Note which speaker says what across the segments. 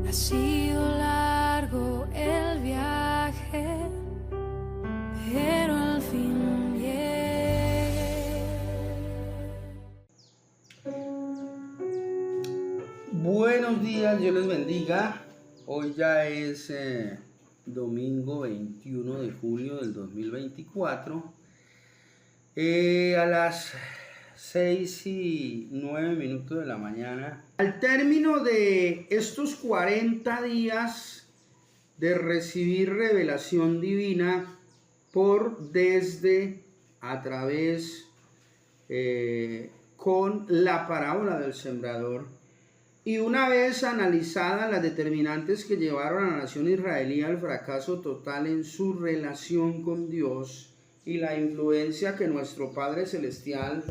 Speaker 1: Ha sido largo el viaje, pero al fin llegué.
Speaker 2: Buenos días, Dios les bendiga. Hoy ya es domingo 21 de julio del 2024. A las 6:09 de la mañana. Al término de estos 40 días de recibir revelación divina por, desde, a través, con la parábola del sembrador, y una vez analizadas las determinantes que llevaron a la nación israelí al fracaso total en su relación con Dios y la influencia que nuestro Padre Celestial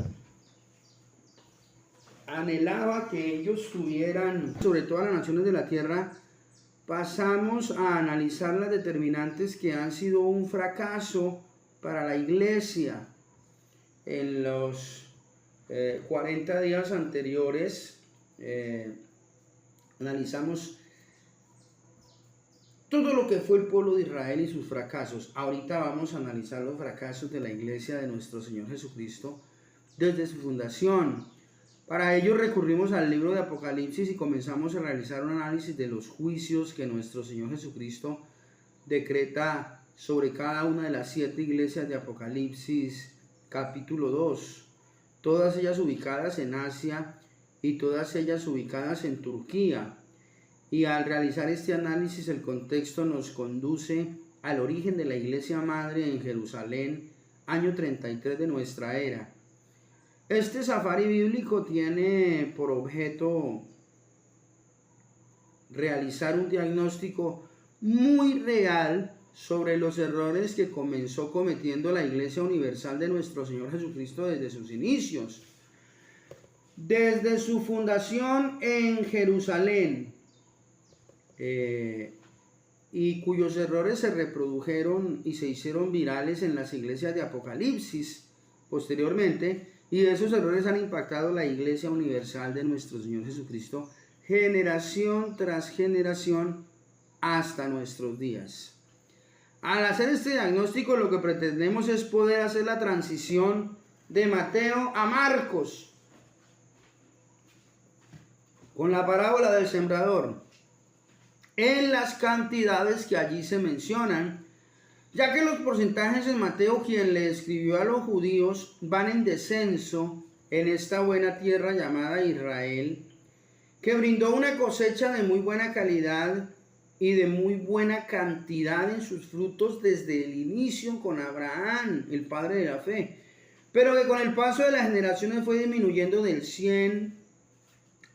Speaker 2: anhelaba que ellos tuvieran sobre todas las naciones de la tierra, pasamos a analizar las determinantes que han sido un fracaso para la iglesia en los 40 días anteriores. Analizamos todo lo que fue el pueblo de Israel y sus fracasos. Ahorita vamos a analizar los fracasos de la iglesia de nuestro Señor Jesucristo desde su fundación. Para ello recurrimos al libro de Apocalipsis y comenzamos a realizar un análisis de los juicios que nuestro Señor Jesucristo decreta sobre cada una de las 7 iglesias de Apocalipsis capítulo 2, todas ellas ubicadas en Asia y todas ellas ubicadas en Turquía. Y al realizar este análisis, el contexto nos conduce al origen de la iglesia madre en Jerusalén, año 33 de nuestra era. Este safari bíblico tiene por objeto realizar un diagnóstico muy real sobre los errores que comenzó cometiendo la Iglesia Universal de nuestro Señor Jesucristo desde sus inicios. Desde su fundación en Jerusalén, y cuyos errores se reprodujeron y se hicieron virales en las iglesias de Apocalipsis posteriormente, y esos errores han impactado la Iglesia Universal de nuestro Señor Jesucristo generación tras generación hasta nuestros días. Al hacer este diagnóstico, lo que pretendemos es poder hacer la transición de Mateo a Marcos con la parábola del sembrador en las cantidades que allí se mencionan, ya que los porcentajes en Mateo, quien le escribió a los judíos, van en descenso en esta buena tierra llamada Israel, que brindó una cosecha de muy buena calidad y de muy buena cantidad en sus frutos desde el inicio con Abraham, el padre de la fe, pero que con el paso de las generaciones fue disminuyendo del 100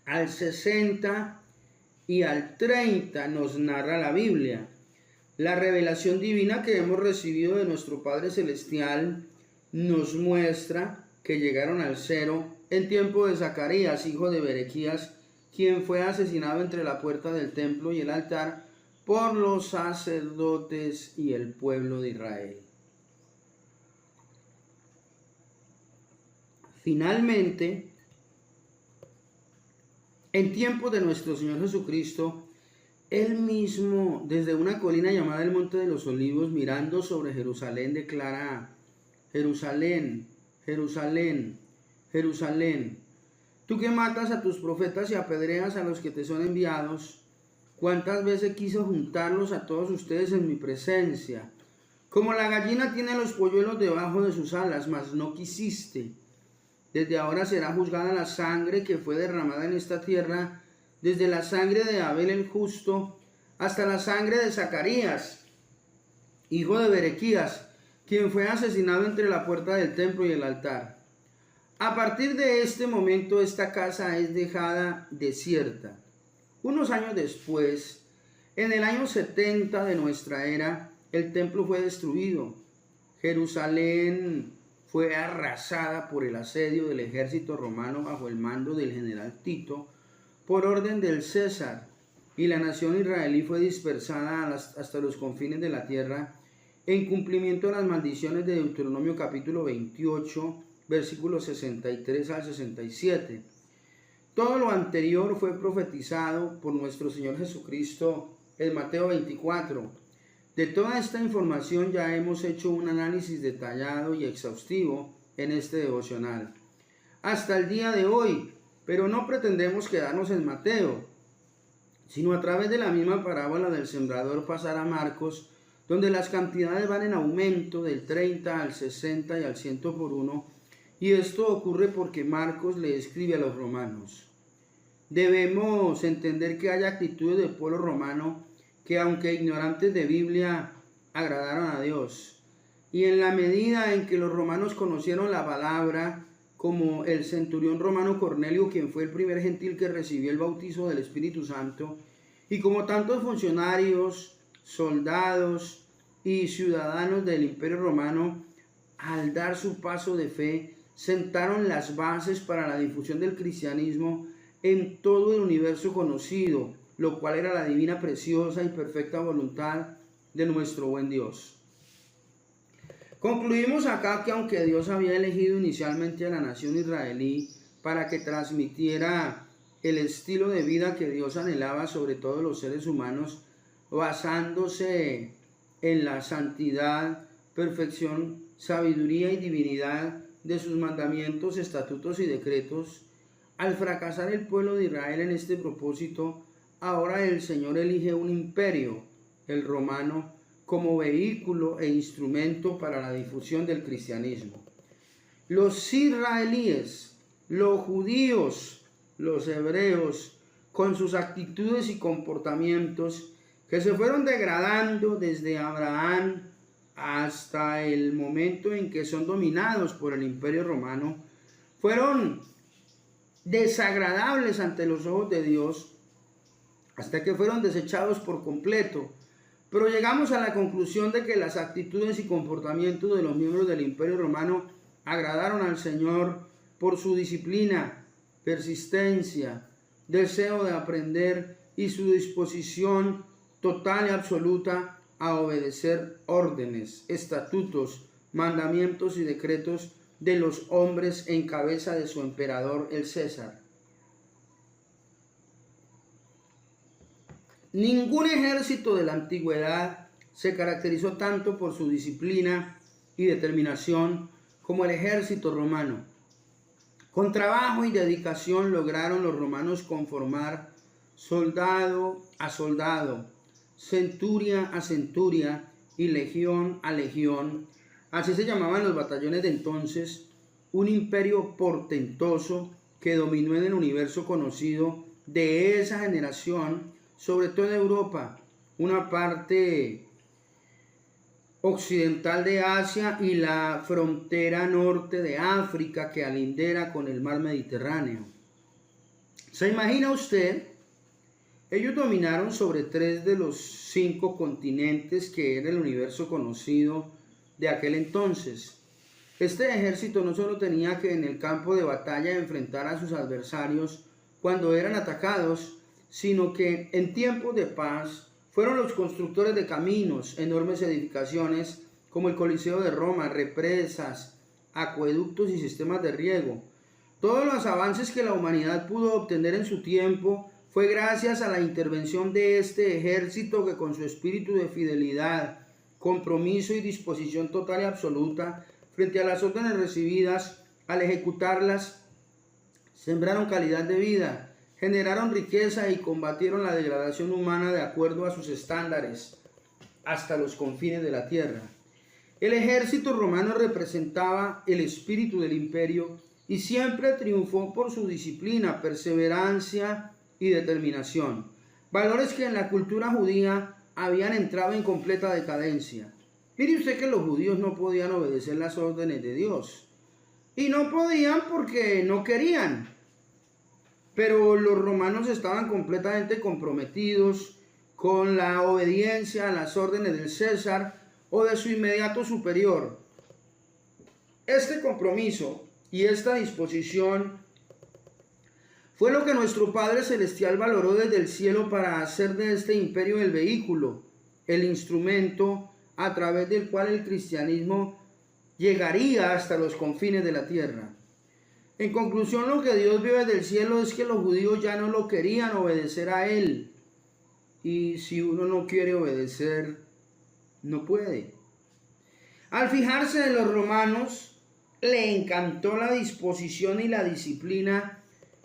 Speaker 2: al 60 y al 30, nos narra la Biblia. La revelación divina que hemos recibido de nuestro Padre Celestial nos muestra que llegaron al 0 en tiempo de Zacarías, hijo de Berequías, quien fue asesinado entre la puerta del templo y el altar por los sacerdotes y el pueblo de Israel. Finalmente, en tiempos de nuestro Señor Jesucristo, Él mismo, desde una colina llamada el Monte de los Olivos, mirando sobre Jerusalén, declara: Jerusalén, Jerusalén, Jerusalén, tú que matas a tus profetas y apedreas a los que te son enviados, cuántas veces quiso juntarlos a todos ustedes en mi presencia. Como la gallina tiene los polluelos debajo de sus alas, mas no quisiste. Desde ahora será juzgada la sangre que fue derramada en esta tierra, desde la sangre de Abel el justo hasta la sangre de Zacarías, hijo de Berequías, quien fue asesinado entre la puerta del templo y el altar. A partir de este momento, esta casa es dejada desierta. Unos años después, en el año 70 de nuestra era, el templo fue destruido. Jerusalén fue arrasada por el asedio del ejército romano bajo el mando del general Tito, por orden del César, y la nación israelí fue dispersada hasta los confines de la tierra, en cumplimiento de las maldiciones de Deuteronomio capítulo 28, versículos 63 al 67. Todo lo anterior fue profetizado por nuestro Señor Jesucristo en Mateo 24. De toda esta información ya hemos hecho un análisis detallado y exhaustivo en este devocional hasta el día de hoy, pero no pretendemos quedarnos en Mateo, sino a través de la misma parábola del sembrador pasar a Marcos, donde las cantidades van en aumento del 30 al 60 y al 100 por 1, y esto ocurre porque Marcos le escribe a los romanos. Debemos entender que hay actitudes del pueblo romano que, aunque ignorantes de Biblia, agradaron a Dios. Y en la medida en que los romanos conocieron la palabra, como el centurión romano Cornelio, quien fue el primer gentil que recibió el bautizo del Espíritu Santo, y como tantos funcionarios, soldados y ciudadanos del Imperio Romano, al dar su paso de fe, sentaron las bases para la difusión del cristianismo en todo el universo conocido, lo cual era la divina, preciosa y perfecta voluntad de nuestro buen Dios. Concluimos acá que aunque Dios había elegido inicialmente a la nación israelí para que transmitiera el estilo de vida que Dios anhelaba sobre todos los seres humanos, basándose en la santidad, perfección, sabiduría y divinidad de sus mandamientos, estatutos y decretos, al fracasar el pueblo de Israel en este propósito, ahora el Señor elige un imperio, el romano, como vehículo e instrumento para la difusión del cristianismo. Los israelíes, los judíos, los hebreos, con sus actitudes y comportamientos que se fueron degradando desde Abraham hasta el momento en que son dominados por el Imperio Romano, fueron desagradables ante los ojos de Dios hasta que fueron desechados por completo. Pero llegamos a la conclusión de que las actitudes y comportamientos de los miembros del Imperio Romano agradaron al Señor por su disciplina, persistencia, deseo de aprender y su disposición total y absoluta a obedecer órdenes, estatutos, mandamientos y decretos de los hombres en cabeza de su emperador, el César. Ningún ejército de la antigüedad se caracterizó tanto por su disciplina y determinación como el ejército romano. Con trabajo y dedicación lograron los romanos conformar soldado a soldado, centuria a centuria y legión a legión. Así se llamaban los batallones de entonces, un imperio portentoso que dominó en el universo conocido de esa generación, sobre todo en Europa, una parte occidental de Asia y la frontera norte de África que alindera con el mar Mediterráneo. ¿Se imagina usted? Ellos dominaron sobre 3 de los 5 continentes que era el universo conocido de aquel entonces. Este ejército no solo tenía que en el campo de batalla enfrentar a sus adversarios cuando eran atacados, sino que en tiempos de paz fueron los constructores de caminos, enormes edificaciones como el Coliseo de Roma, represas, acueductos y sistemas de riego. Todos los avances que la humanidad pudo obtener en su tiempo fue gracias a la intervención de este ejército que con su espíritu de fidelidad, compromiso y disposición total y absoluta frente a las órdenes recibidas, al ejecutarlas, sembraron calidad de vida, generaron riqueza y combatieron la degradación humana de acuerdo a sus estándares hasta los confines de la tierra. El ejército romano representaba el espíritu del imperio y siempre triunfó por su disciplina, perseverancia y determinación, valores que en la cultura judía habían entrado en completa decadencia. Mire usted que los judíos no podían obedecer las órdenes de Dios, y no podían porque no querían. Pero los romanos estaban completamente comprometidos con la obediencia a las órdenes del César o de su inmediato superior. Este compromiso y esta disposición fue lo que nuestro Padre Celestial valoró desde el cielo para hacer de este imperio el vehículo, el instrumento a través del cual el cristianismo llegaría hasta los confines de la tierra. En conclusión, lo que Dios vio desde el cielo es que los judíos ya no lo querían obedecer a Él. Y si uno no quiere obedecer, no puede. Al fijarse en los romanos, le encantó la disposición y la disciplina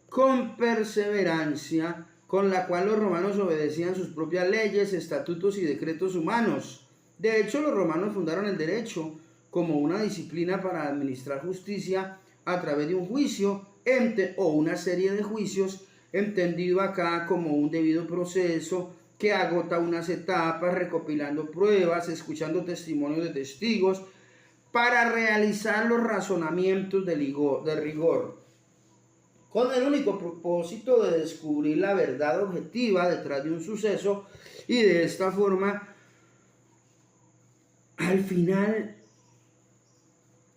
Speaker 2: con perseverancia con la cual los romanos obedecían sus propias leyes, estatutos y decretos humanos. De hecho, los romanos fundaron el derecho como una disciplina para administrar justicia a través de un juicio o una serie de juicios, entendido acá como un debido proceso que agota unas etapas, recopilando pruebas, escuchando testimonios de testigos, para realizar los razonamientos de rigor, con el único propósito de descubrir la verdad objetiva detrás de un suceso, y de esta forma, al final,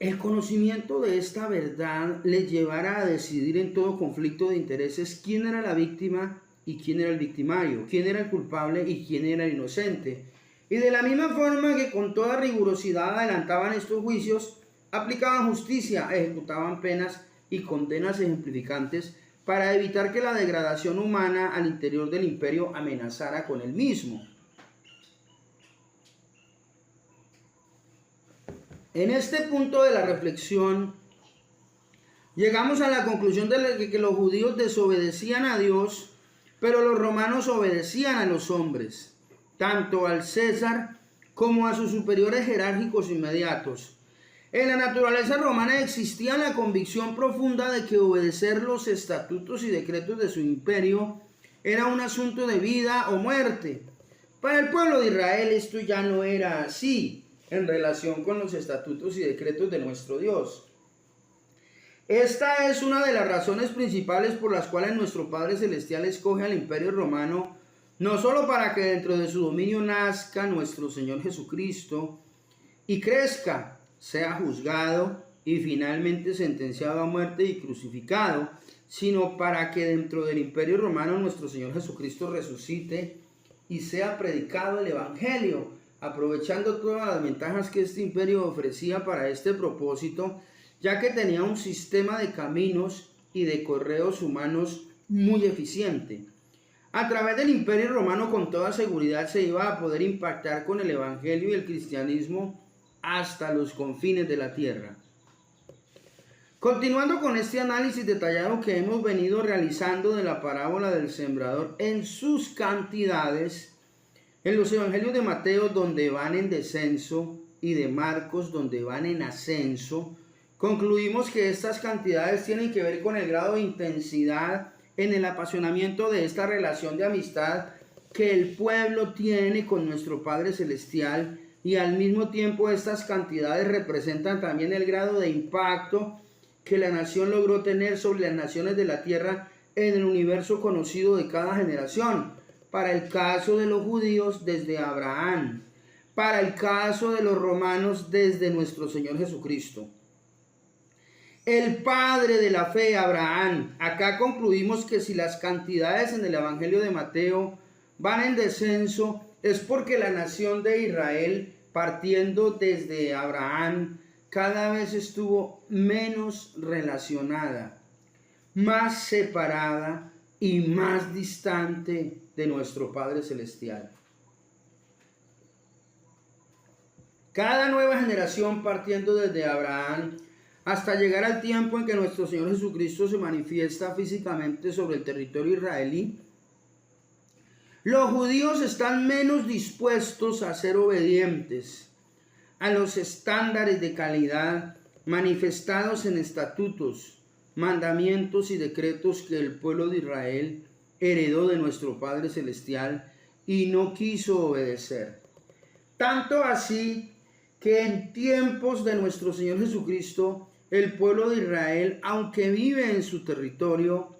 Speaker 2: el conocimiento de esta verdad les llevará a decidir en todo conflicto de intereses quién era la víctima y quién era el victimario, quién era el culpable y quién era el inocente. Y de la misma forma que con toda rigurosidad adelantaban estos juicios, aplicaban justicia, ejecutaban penas y condenas ejemplificantes para evitar que la degradación humana al interior del imperio amenazara con el mismo. En este punto de la reflexión, llegamos a la conclusión de que los judíos desobedecían a Dios, pero los romanos obedecían a los hombres, tanto al César como a sus superiores jerárquicos inmediatos. En la naturaleza romana existía la convicción profunda de que obedecer los estatutos y decretos de su imperio era un asunto de vida o muerte. Para el pueblo de Israel esto ya no era así en relación con los estatutos y decretos de nuestro Dios. Esta es una de las razones principales por las cuales nuestro Padre Celestial escoge al Imperio Romano, no solo para que dentro de su dominio nazca nuestro Señor Jesucristo y crezca, sea juzgado y finalmente sentenciado a muerte y crucificado, sino para que dentro del Imperio Romano nuestro Señor Jesucristo resucite y sea predicado el Evangelio, aprovechando todas las ventajas que este imperio ofrecía para este propósito, ya que tenía un sistema de caminos y de correos humanos muy eficiente. A través del Imperio Romano con toda seguridad se iba a poder impactar con el Evangelio y el cristianismo hasta los confines de la tierra. Continuando con este análisis detallado que hemos venido realizando de la parábola del sembrador en sus cantidades, en los evangelios de Mateo, donde van en descenso, y de Marcos, donde van en ascenso, concluimos que estas cantidades tienen que ver con el grado de intensidad en el apasionamiento de esta relación de amistad que el pueblo tiene con nuestro Padre Celestial, y al mismo tiempo estas cantidades representan también el grado de impacto que la nación logró tener sobre las naciones de la tierra en el universo conocido de cada generación. Para el caso de los judíos, desde Abraham. Para el caso de los romanos, desde nuestro Señor Jesucristo. El padre de la fe, Abraham. Acá concluimos que si las cantidades en el Evangelio de Mateo van en descenso, es porque la nación de Israel, partiendo desde Abraham, cada vez estuvo menos relacionada, más separada y más distante de nuestro Padre Celestial. Cada nueva generación, partiendo desde Abraham hasta llegar al tiempo en que nuestro Señor Jesucristo se manifiesta físicamente sobre el territorio israelí, los judíos están menos dispuestos a ser obedientes a los estándares de calidad manifestados en estatutos, mandamientos y decretos que el pueblo de Israel heredó de nuestro Padre Celestial y no quiso obedecer. Tanto así que en tiempos de nuestro Señor Jesucristo, el pueblo de Israel, aunque vive en su territorio,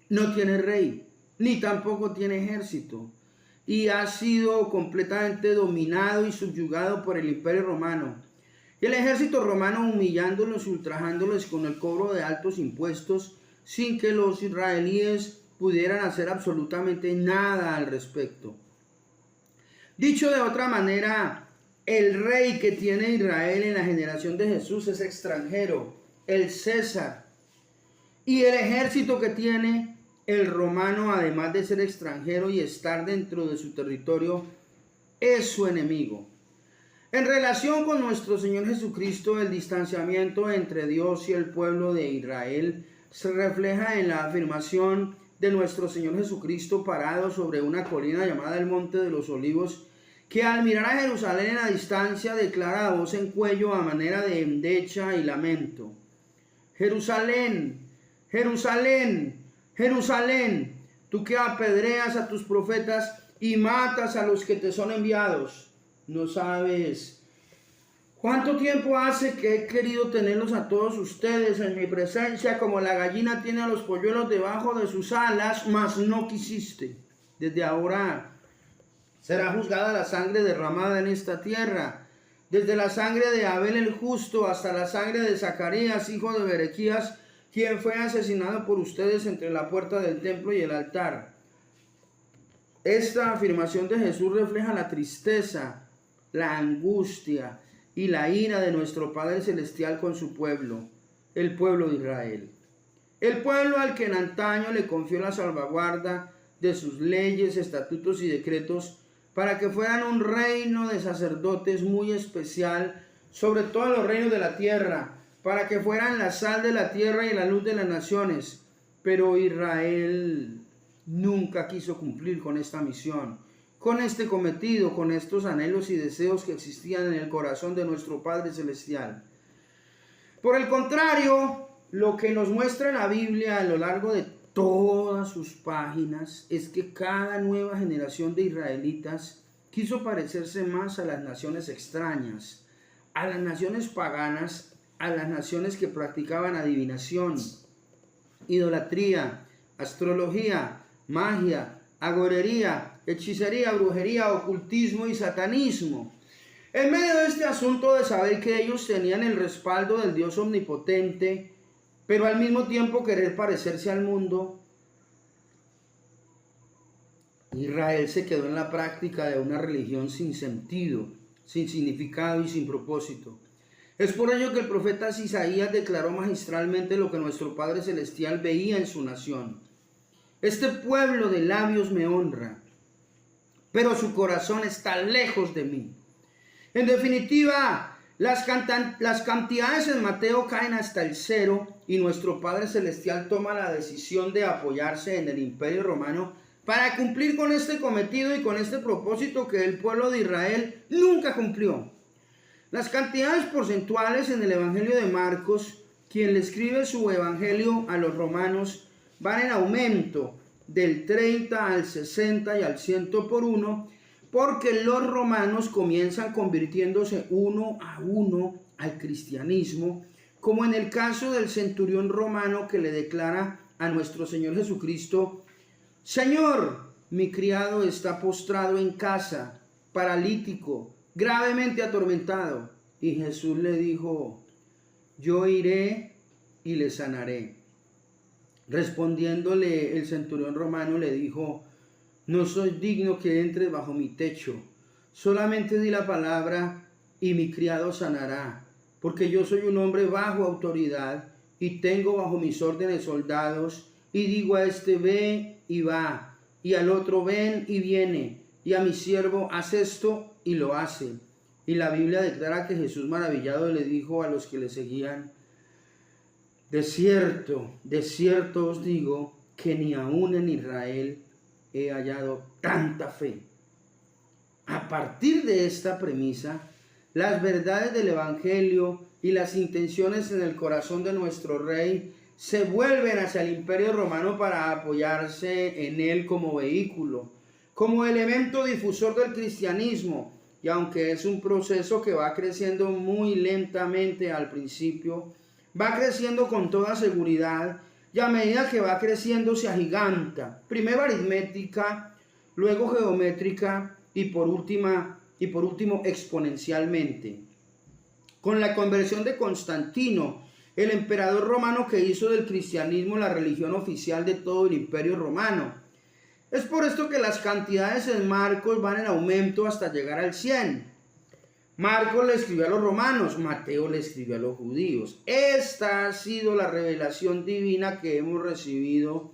Speaker 2: no tiene rey, ni tampoco tiene ejército, y ha sido completamente dominado y subyugado por el Imperio Romano. El ejército romano humillándolos y ultrajándolos con el cobro de altos impuestos, sin que los israelíes pudieran hacer absolutamente nada al respecto. Dicho de otra manera, el rey que tiene Israel en la generación de Jesús es extranjero, el César. Y el ejército que tiene el romano, además de ser extranjero y estar dentro de su territorio, es su enemigo. En relación con nuestro Señor Jesucristo, el distanciamiento entre Dios y el pueblo de Israel se refleja en la afirmación de nuestro Señor Jesucristo parado sobre una colina llamada el Monte de los Olivos, que al mirar a Jerusalén en la distancia declara a voz en cuello a manera de endecha y lamento: Jerusalén, Jerusalén, Jerusalén, tú que apedreas a tus profetas y matas a los que te son enviados. No sabes cuánto tiempo hace que he querido tenerlos a todos ustedes en mi presencia, como la gallina tiene a los polluelos debajo de sus alas, mas no quisiste. Desde ahora será juzgada la sangre derramada en esta tierra, desde la sangre de Abel el justo hasta la sangre de Zacarías, hijo de Berequías, quien fue asesinado por ustedes entre la puerta del templo y el altar. Esta afirmación de Jesús refleja la tristeza, la angustia y la ira de nuestro Padre Celestial con su pueblo, el pueblo de Israel. El pueblo al que en antaño le confió la salvaguarda de sus leyes, estatutos y decretos, para que fueran un reino de sacerdotes muy especial sobre todos los reinos de la tierra, para que fueran la sal de la tierra y la luz de las naciones. Pero Israel nunca quiso cumplir con esta misión, con este cometido, con estos anhelos y deseos que existían en el corazón de nuestro Padre Celestial. Por el contrario, lo que nos muestra la Biblia a lo largo de todas sus páginas es que cada nueva generación de israelitas quiso parecerse más a las naciones extrañas, a las naciones paganas, a las naciones que practicaban adivinación, idolatría, astrología, magia, agorería, hechicería, brujería, ocultismo y satanismo. En medio de este asunto de saber que ellos tenían el respaldo del Dios omnipotente, pero al mismo tiempo querer parecerse al mundo, Israel se quedó en la práctica de una religión sin sentido, sin significado y sin propósito. Es por ello que el profeta Isaías declaró magistralmente lo que nuestro Padre Celestial veía en su nación. Este pueblo de labios me honra, pero su corazón está lejos de mí. En definitiva, las cantidades en Mateo caen hasta el cero y nuestro Padre Celestial toma la decisión de apoyarse en el Imperio Romano para cumplir con este cometido y con este propósito que el pueblo de Israel nunca cumplió. Las cantidades porcentuales en el Evangelio de Marcos, quien le escribe su Evangelio a los romanos, van en aumento del 30 al 60 y al 100 por uno, porque los romanos comienzan convirtiéndose uno a uno al cristianismo, como en el caso del centurión romano que le declara a nuestro Señor Jesucristo: Señor, mi criado está postrado en casa, paralítico, gravemente atormentado. Y Jesús le dijo: yo iré y le sanaré. Respondiéndole el centurión romano le dijo: no soy digno que entres bajo mi techo, solamente di la palabra y mi criado sanará, porque yo soy un hombre bajo autoridad y tengo bajo mis órdenes soldados, y digo a este ve y va, y al otro ven y viene, y a mi siervo haz esto y lo hace. Y la Biblia declara que Jesús maravillado le dijo a los que le seguían: de cierto os digo que ni aún en Israel he hallado tanta fe. A partir de esta premisa, las verdades del Evangelio y las intenciones en el corazón de nuestro Rey se vuelven hacia el Imperio Romano para apoyarse en él como vehículo, como elemento difusor del cristianismo. Y aunque es un proceso que va creciendo muy lentamente al principio, va creciendo con toda seguridad, y a medida que va creciendo se agiganta, primero aritmética, luego geométrica y por último exponencialmente. Con la conversión de Constantino, el emperador romano que hizo del cristianismo la religión oficial de todo el Imperio Romano. Es por esto que las cantidades en Marcos van en aumento hasta llegar al 100. Marcos le escribió a los romanos, Mateo le escribió a los judíos. Esta ha sido la revelación divina que hemos recibido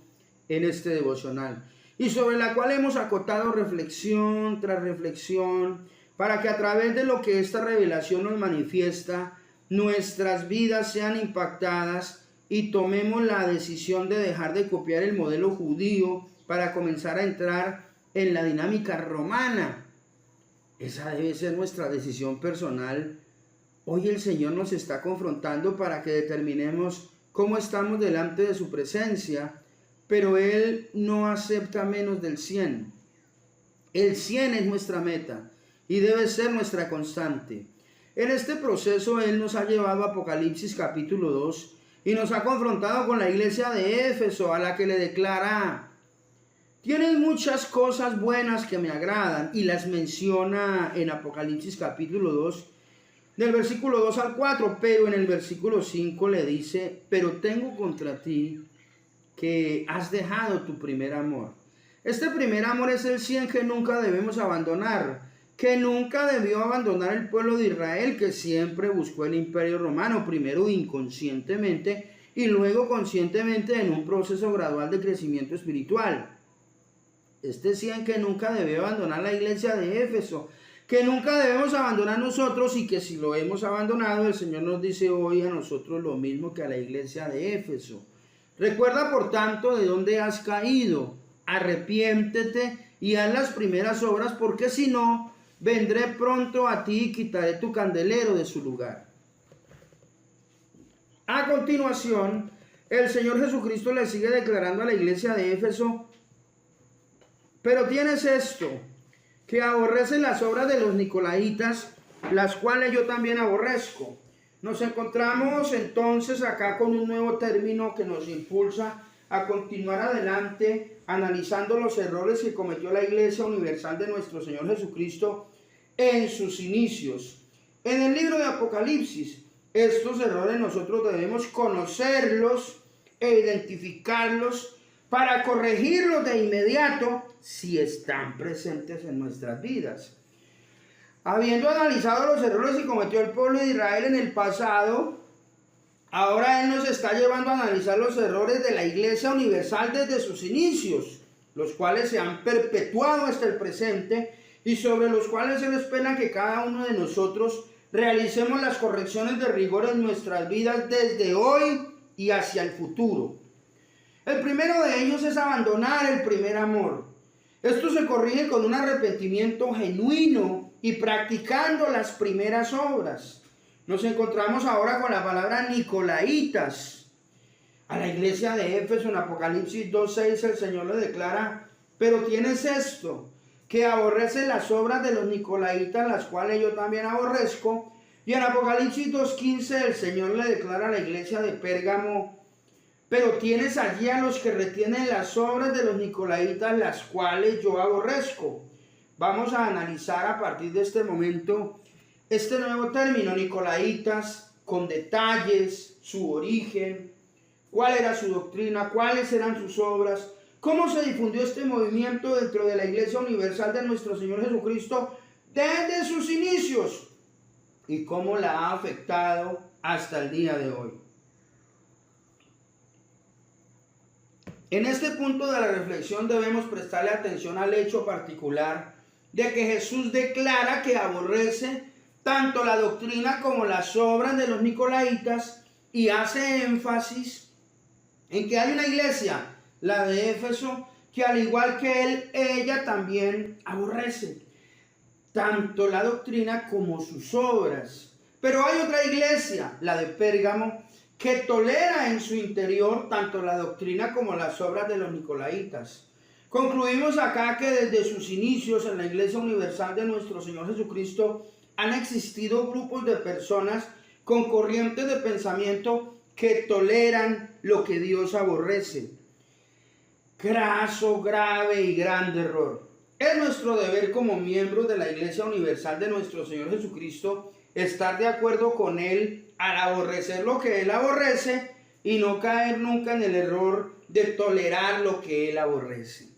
Speaker 2: en este devocional y sobre la cual hemos acotado reflexión tras reflexión para que a través de lo que esta revelación nos manifiesta, nuestras vidas sean impactadas y tomemos la decisión de dejar de copiar el modelo judío para comenzar a entrar en la dinámica romana. Esa debe ser nuestra decisión personal. Hoy el Señor nos está confrontando para que determinemos cómo estamos delante de su presencia, pero Él no acepta menos del 100. El 100 es nuestra meta y debe ser nuestra constante. En este proceso Él nos ha llevado a Apocalipsis capítulo 2 y nos ha confrontado con la iglesia de Éfeso, a la que le declara: tienes muchas cosas buenas que me agradan, y las menciona en Apocalipsis capítulo 2, del versículo 2 al 4, pero en el versículo 5 le dice: pero tengo contra ti que has dejado tu primer amor. Este primer amor es el 100 que nunca debemos abandonar, que nunca debió abandonar el pueblo de Israel, que siempre buscó el imperio romano, primero inconscientemente y luego conscientemente en un proceso gradual de crecimiento espiritual. Este 100 que nunca debe abandonar la iglesia de Éfeso, que nunca debemos abandonar nosotros, y que si lo hemos abandonado, el Señor nos dice hoy a nosotros lo mismo que a la iglesia de Éfeso. Recuerda por tanto de dónde has caído, arrepiéntete y haz las primeras obras, porque si no, vendré pronto a ti y quitaré tu candelero de su lugar. A continuación, el Señor Jesucristo le sigue declarando a la iglesia de Éfeso: pero tienes esto, que aborreces las obras de los nicolaitas, las cuales yo también aborrezco. Nos encontramos entonces acá con un nuevo término que nos impulsa a continuar adelante analizando los errores que cometió la Iglesia Universal de nuestro Señor Jesucristo en sus inicios. En el libro de Apocalipsis, estos errores nosotros debemos conocerlos e identificarlos para corregirlos de inmediato si están presentes en nuestras vidas. Habiendo analizado los errores que cometió el pueblo de Israel en el pasado, ahora Él nos está llevando a analizar los errores de la Iglesia Universal desde sus inicios, los cuales se han perpetuado hasta el presente y sobre los cuales Él espera que cada uno de nosotros realicemos las correcciones de rigor en nuestras vidas desde hoy y hacia el futuro. El primero de ellos es abandonar el primer amor. Esto se corrige con un arrepentimiento genuino y practicando las primeras obras. Nos encontramos ahora con la palabra nicolaitas. A la iglesia de Éfeso en Apocalipsis 2:6 el Señor le declara: pero tienes esto, que aborrece las obras de los nicolaitas, las cuales yo también aborrezco. Y en Apocalipsis 2:15 el Señor le declara a la iglesia de Pérgamo: pero tienes allí a los que retienen las obras de los nicolaitas, las cuales yo aborrezco. Vamos a analizar a partir de este momento este nuevo término, nicolaitas, con detalles, su origen, cuál era su doctrina, cuáles eran sus obras, cómo se difundió este movimiento dentro de la Iglesia Universal de nuestro Señor Jesucristo desde sus inicios y cómo la ha afectado hasta el día de hoy. En este punto de la reflexión debemos prestarle atención al hecho particular de que Jesús declara que aborrece tanto la doctrina como las obras de los nicolaitas y hace énfasis en que hay una iglesia, la de Éfeso, que al igual que él, ella también aborrece tanto la doctrina como sus obras. Pero hay otra iglesia, la de Pérgamo, que tolera en su interior tanto la doctrina como las obras de los nicolaitas. Concluimos acá que desde sus inicios en la Iglesia Universal de nuestro Señor Jesucristo han existido grupos de personas con corrientes de pensamiento que toleran lo que Dios aborrece. Graso, grave y grande error. Es nuestro deber como miembros de la Iglesia Universal de nuestro Señor Jesucristo estar de acuerdo con Él al aborrecer lo que Él aborrece y no caer nunca en el error de tolerar lo que Él aborrece.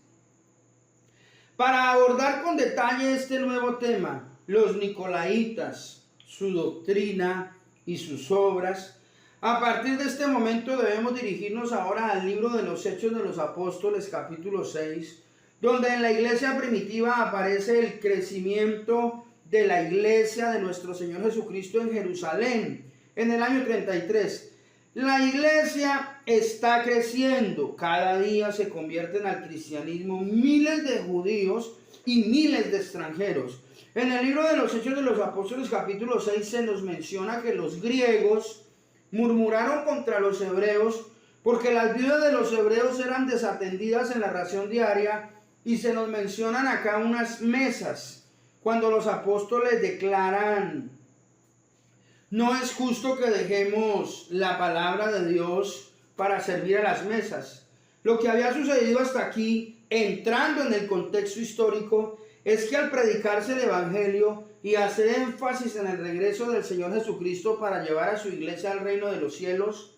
Speaker 2: Para abordar con detalle este nuevo tema, los Nicolaitas, su doctrina y sus obras. A partir de este momento debemos dirigirnos ahora al libro de los Hechos de los Apóstoles, capítulo 6, donde en la iglesia primitiva aparece el crecimiento de la iglesia de nuestro Señor Jesucristo en Jerusalén, en el año 33. La iglesia está creciendo, cada día se convierten al cristianismo miles de judíos y miles de extranjeros. En el libro de los Hechos de los Apóstoles, capítulo 6, se nos menciona que los griegos murmuraron contra los hebreos porque las viudas de los hebreos eran desatendidas en la ración diaria, y se nos mencionan acá unas mesas cuando los apóstoles declaran: no es justo que dejemos la palabra de Dios para servir a las mesas. Lo que había sucedido hasta aquí, entrando en el contexto histórico, es que al predicarse el evangelio y hacer énfasis en el regreso del Señor Jesucristo para llevar a su iglesia al reino de los cielos,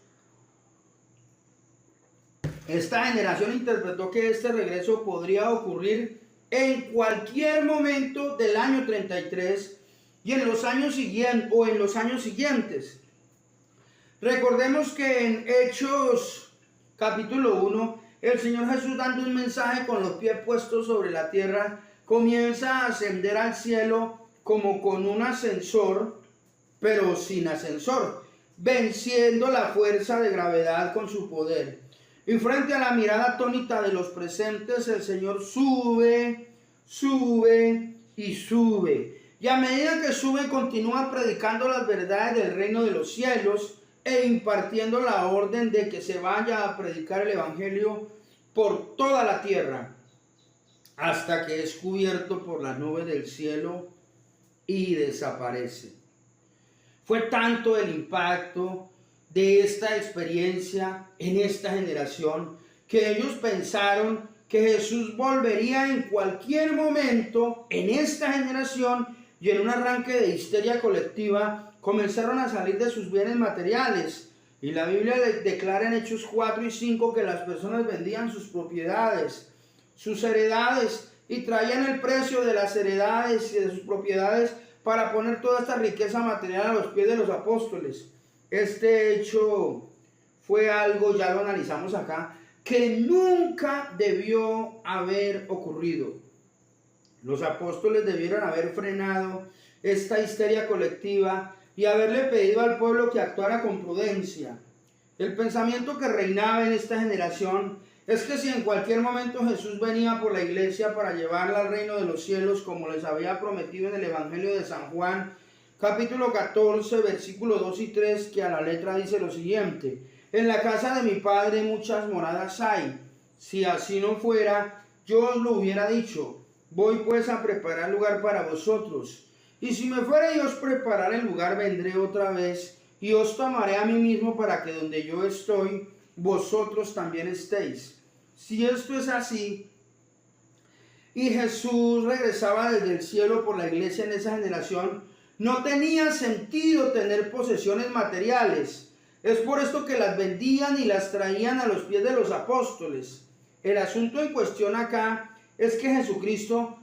Speaker 2: esta generación interpretó que este regreso podría ocurrir en cualquier momento del año 33 y en los años siguientes. Recordemos que en Hechos capítulo 1, el Señor Jesús, dando un mensaje con los pies puestos sobre la tierra, comienza a ascender al cielo como con un ascensor, pero sin ascensor, venciendo la fuerza de gravedad con su poder. Y frente a la mirada atónita de los presentes, el Señor sube, sube y sube. Y a medida que sube, continúa predicando las verdades del reino de los cielos e impartiendo la orden de que se vaya a predicar el evangelio por toda la tierra, hasta que es cubierto por la nube del cielo y desaparece. Fue tanto el impacto de esta experiencia en esta generación que ellos pensaron que Jesús volvería en cualquier momento en esta generación, y en un arranque de histeria colectiva comenzaron a salir de sus bienes materiales. Y la Biblia declara en Hechos 4 y 5 que las personas vendían sus propiedades, sus heredades, y traían el precio de las heredades y de sus propiedades para poner toda esta riqueza material a los pies de los apóstoles. Este hecho fue algo, ya lo analizamos acá, que nunca debió haber ocurrido. Los apóstoles debieron haber frenado esta histeria colectiva y haberle pedido al pueblo que actuara con prudencia. El pensamiento que reinaba en esta generación es que si en cualquier momento Jesús venía por la iglesia para llevarla al reino de los cielos, como les había prometido en el Evangelio de San Juan, capítulo 14, versículos 2 y 3, que a la letra dice lo siguiente: en la casa de mi Padre muchas moradas hay. Si así no fuera, yo os lo hubiera dicho. Voy pues a preparar lugar para vosotros. Y si me fuera y os preparar el lugar, vendré otra vez y os tomaré a mí mismo, para que donde yo estoy, vosotros también estéis. Si esto es así, y Jesús regresaba desde el cielo por la iglesia en esa generación, no tenía sentido tener posesiones materiales. Es por esto que las vendían y las traían a los pies de los apóstoles. El asunto en cuestión acá es que Jesucristo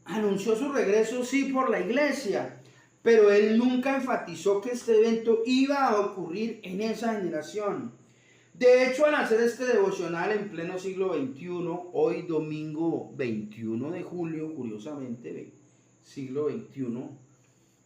Speaker 2: anunció su regreso, sí, por la iglesia, pero él nunca enfatizó que este evento iba a ocurrir en esa generación. De hecho, al hacer este devocional en pleno siglo XXI, hoy domingo 21 de julio, curiosamente, siglo XXI,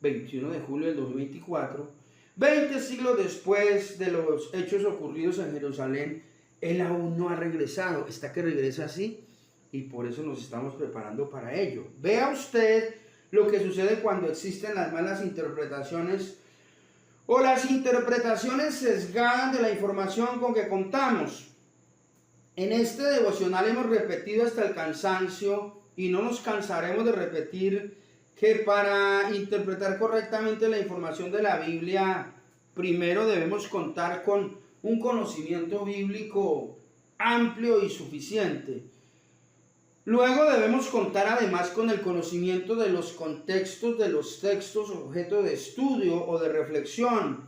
Speaker 2: 21 de julio del 2024, 20 siglos después de los hechos ocurridos en Jerusalén, él aún no ha regresado. Está que regresa así, y por eso nos estamos preparando para ello. Vea usted lo que sucede cuando existen las malas interpretaciones o las interpretaciones sesgadas de la información con que contamos. En este devocional hemos repetido hasta el cansancio, y no nos cansaremos de repetir, que para interpretar correctamente la información de la Biblia, primero debemos contar con un conocimiento bíblico amplio y suficiente. Luego debemos contar además con el conocimiento de los contextos de los textos objeto de estudio o de reflexión.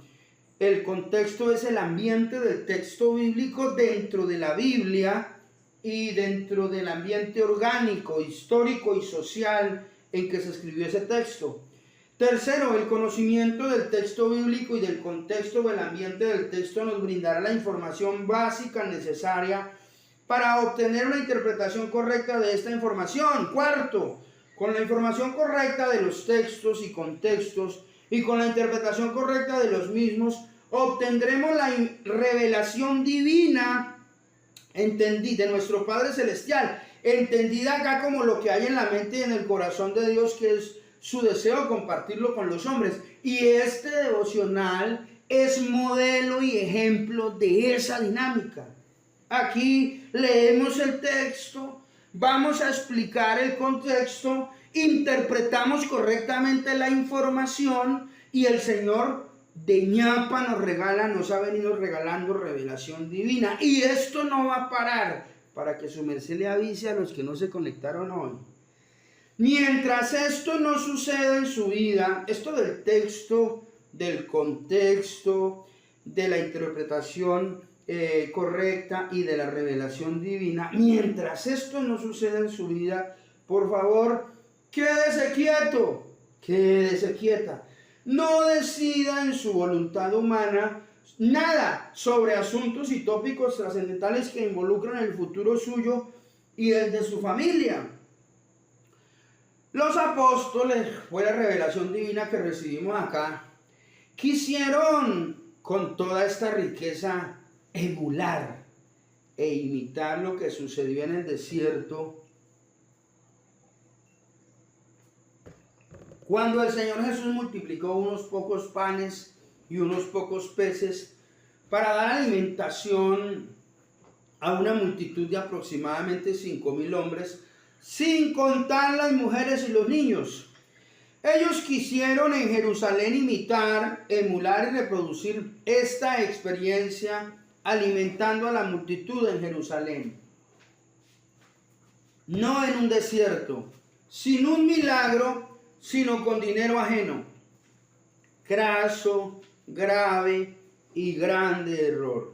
Speaker 2: El contexto es el ambiente del texto bíblico dentro de la Biblia y dentro del ambiente orgánico, histórico y social en que se escribió ese texto. Tercero, el conocimiento del texto bíblico y del contexto o el ambiente del texto nos brindará la información básica necesaria para obtener una interpretación correcta de esta información. Cuarto, con la información correcta de los textos y contextos y con la interpretación correcta de los mismos, obtendremos la revelación divina de nuestro Padre Celestial, entendida acá como lo que hay en la mente y en el corazón de Dios, que es su deseo compartirlo con los hombres. Y este devocional es modelo y ejemplo de esa dinámica. Aquí leemos el texto, vamos a explicar el contexto, interpretamos correctamente la información y el Señor de ñapa nos ha venido regalando revelación divina. Y esto no va a parar, para que su merced le avise a los que no se conectaron hoy. Mientras esto no suceda en su vida, esto del texto, del contexto, de la interpretación correcta y de la revelación divina, mientras esto no suceda en su vida, por favor, quédese quieto, quédese quieta. No decida en su voluntad humana nada sobre asuntos y tópicos trascendentales que involucran el futuro suyo y el de su familia. Los apóstoles, fue la revelación divina que recibimos acá, quisieron con toda esta riqueza emular e imitar lo que sucedió en el desierto cuando el Señor Jesús multiplicó unos pocos panes y unos pocos peces para dar alimentación a una multitud de aproximadamente 5,000 hombres, sin contar las mujeres y los niños. Ellos quisieron en Jerusalén imitar, emular y reproducir esta experiencia alimentando a la multitud en Jerusalén. No en un desierto, sin un milagro, sino con dinero ajeno. Craso, grave y grande error.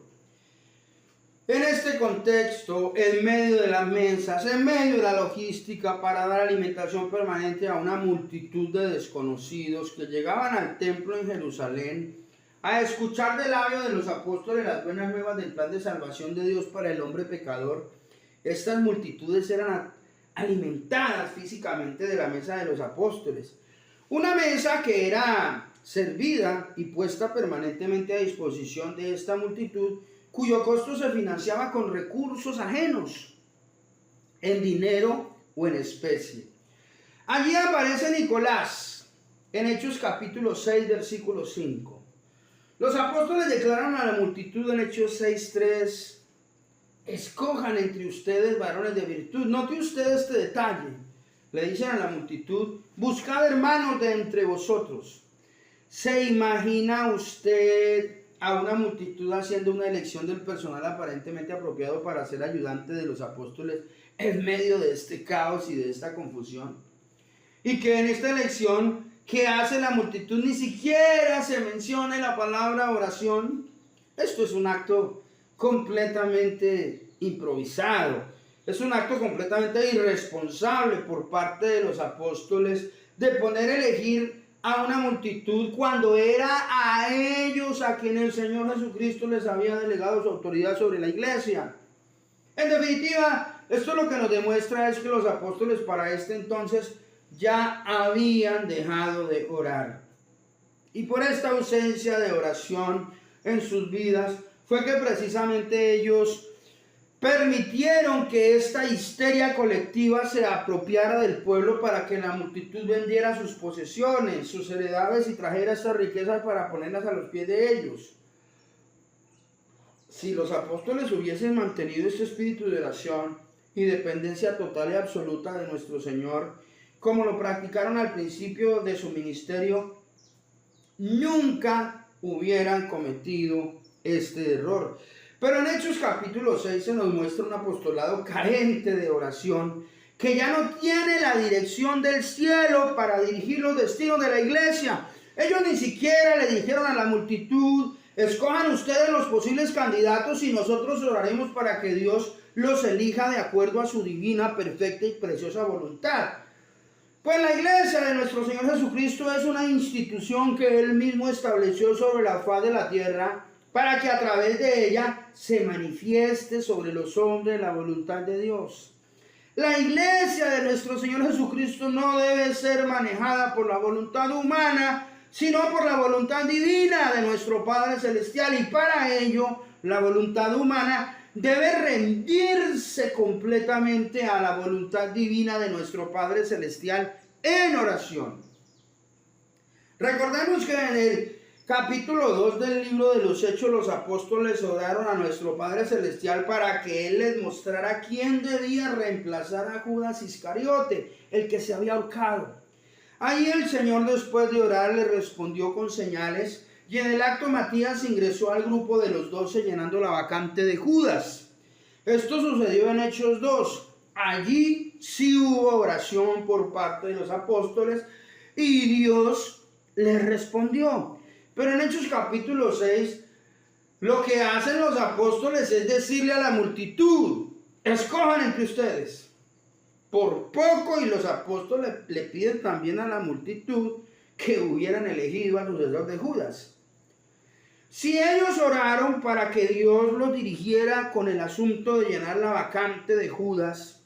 Speaker 2: En este contexto, en medio de las mesas, en medio de la logística para dar alimentación permanente a una multitud de desconocidos que llegaban al templo en Jerusalén a escuchar del labio de los apóstoles las buenas nuevas del plan de salvación de Dios para el hombre pecador, estas multitudes eran alimentadas físicamente de la mesa de los apóstoles. Una mesa que era servida y puesta permanentemente a disposición de esta multitud, cuyo costo se financiaba con recursos ajenos, en dinero o en especie. Allí aparece Nicolás, en Hechos capítulo 6, versículo 5. Los apóstoles declararon a la multitud en Hechos 6:3, escojan entre ustedes varones de virtud. Note usted este detalle. Le dicen a la multitud, buscad hermanos de entre vosotros. ¿Se imagina usted a una multitud haciendo una elección del personal aparentemente apropiado para ser ayudante de los apóstoles en medio de este caos y de esta confusión? Y que en esta elección que hace la multitud ni siquiera se mencione la palabra oración. Esto es un acto completamente improvisado. Es un acto completamente irresponsable por parte de los apóstoles de poner a elegir a una multitud cuando era a ellos a quien el Señor Jesucristo les había delegado su autoridad sobre la iglesia. En definitiva, esto lo que nos demuestra es que los apóstoles para este entonces ya habían dejado de orar. Y por esta ausencia de oración en sus vidas fue que precisamente ellos permitieron que esta histeria colectiva se apropiara del pueblo para que la multitud vendiera sus posesiones, sus heredades y trajera estas riquezas para ponerlas a los pies de ellos. Si los apóstoles hubiesen mantenido este espíritu de oración y dependencia total y absoluta de nuestro Señor, como lo practicaron al principio de su ministerio, nunca hubieran cometido este error. Pero en Hechos capítulo 6 se nos muestra un apostolado carente de oración, que ya no tiene la dirección del cielo para dirigir los destinos de la iglesia. Ellos ni siquiera le dijeron a la multitud, escojan ustedes los posibles candidatos y nosotros oraremos para que Dios los elija de acuerdo a su divina, perfecta y preciosa voluntad. Pues la iglesia de nuestro Señor Jesucristo es una institución que Él mismo estableció sobre la faz de la tierra para que a través de ella se manifieste sobre los hombres la voluntad de Dios. La iglesia de nuestro Señor Jesucristo no debe ser manejada por la voluntad humana, sino por la voluntad divina de nuestro Padre Celestial, y para ello la voluntad humana debe rendirse completamente a la voluntad divina de nuestro Padre Celestial en oración. Recordemos que en el capítulo 2 del libro de los Hechos, los apóstoles oraron a nuestro Padre Celestial para que Él les mostrara quién debía reemplazar a Judas Iscariote, el que se había ahorcado. Ahí el Señor, después de orar, le respondió con señales, y en el acto Matías ingresó al grupo de los 12 llenando la vacante de Judas. Esto sucedió en Hechos 2. Allí sí hubo oración por parte de los apóstoles y Dios les respondió. Pero en Hechos capítulo 6, lo que hacen los apóstoles es decirle a la multitud: escojan entre ustedes por poco, y los apóstoles le piden también a la multitud que hubieran elegido al sucesor de Judas. Si ellos oraron para que Dios los dirigiera con el asunto de llenar la vacante de Judas,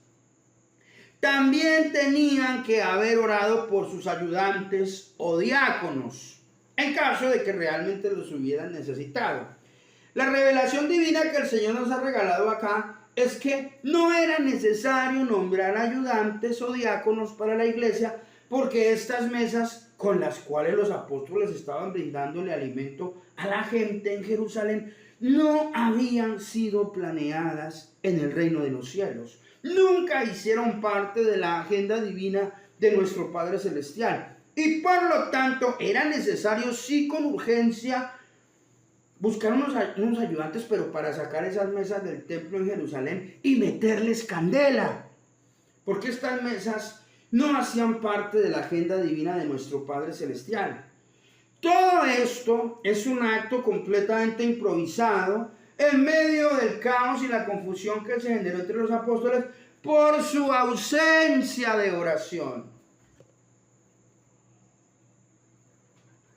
Speaker 2: también tenían que haber orado por sus ayudantes o diáconos, en caso de que realmente los hubieran necesitado. La revelación divina que el Señor nos ha regalado acá es que no era necesario nombrar ayudantes o diáconos para la iglesia, porque estas mesas con las cuales los apóstoles estaban brindándole alimento a la gente en Jerusalén no habían sido planeadas en el reino de los cielos. Nunca hicieron parte de la agenda divina de nuestro Padre Celestial. Y por lo tanto era necesario, sí, con urgencia, buscar unos ayudantes, pero para sacar esas mesas del templo en Jerusalén y meterles candela. Porque estas mesas no hacían parte de la agenda divina de nuestro Padre Celestial. Todo esto es un acto completamente improvisado en medio del caos y la confusión que se generó entre los apóstoles por su ausencia de oración,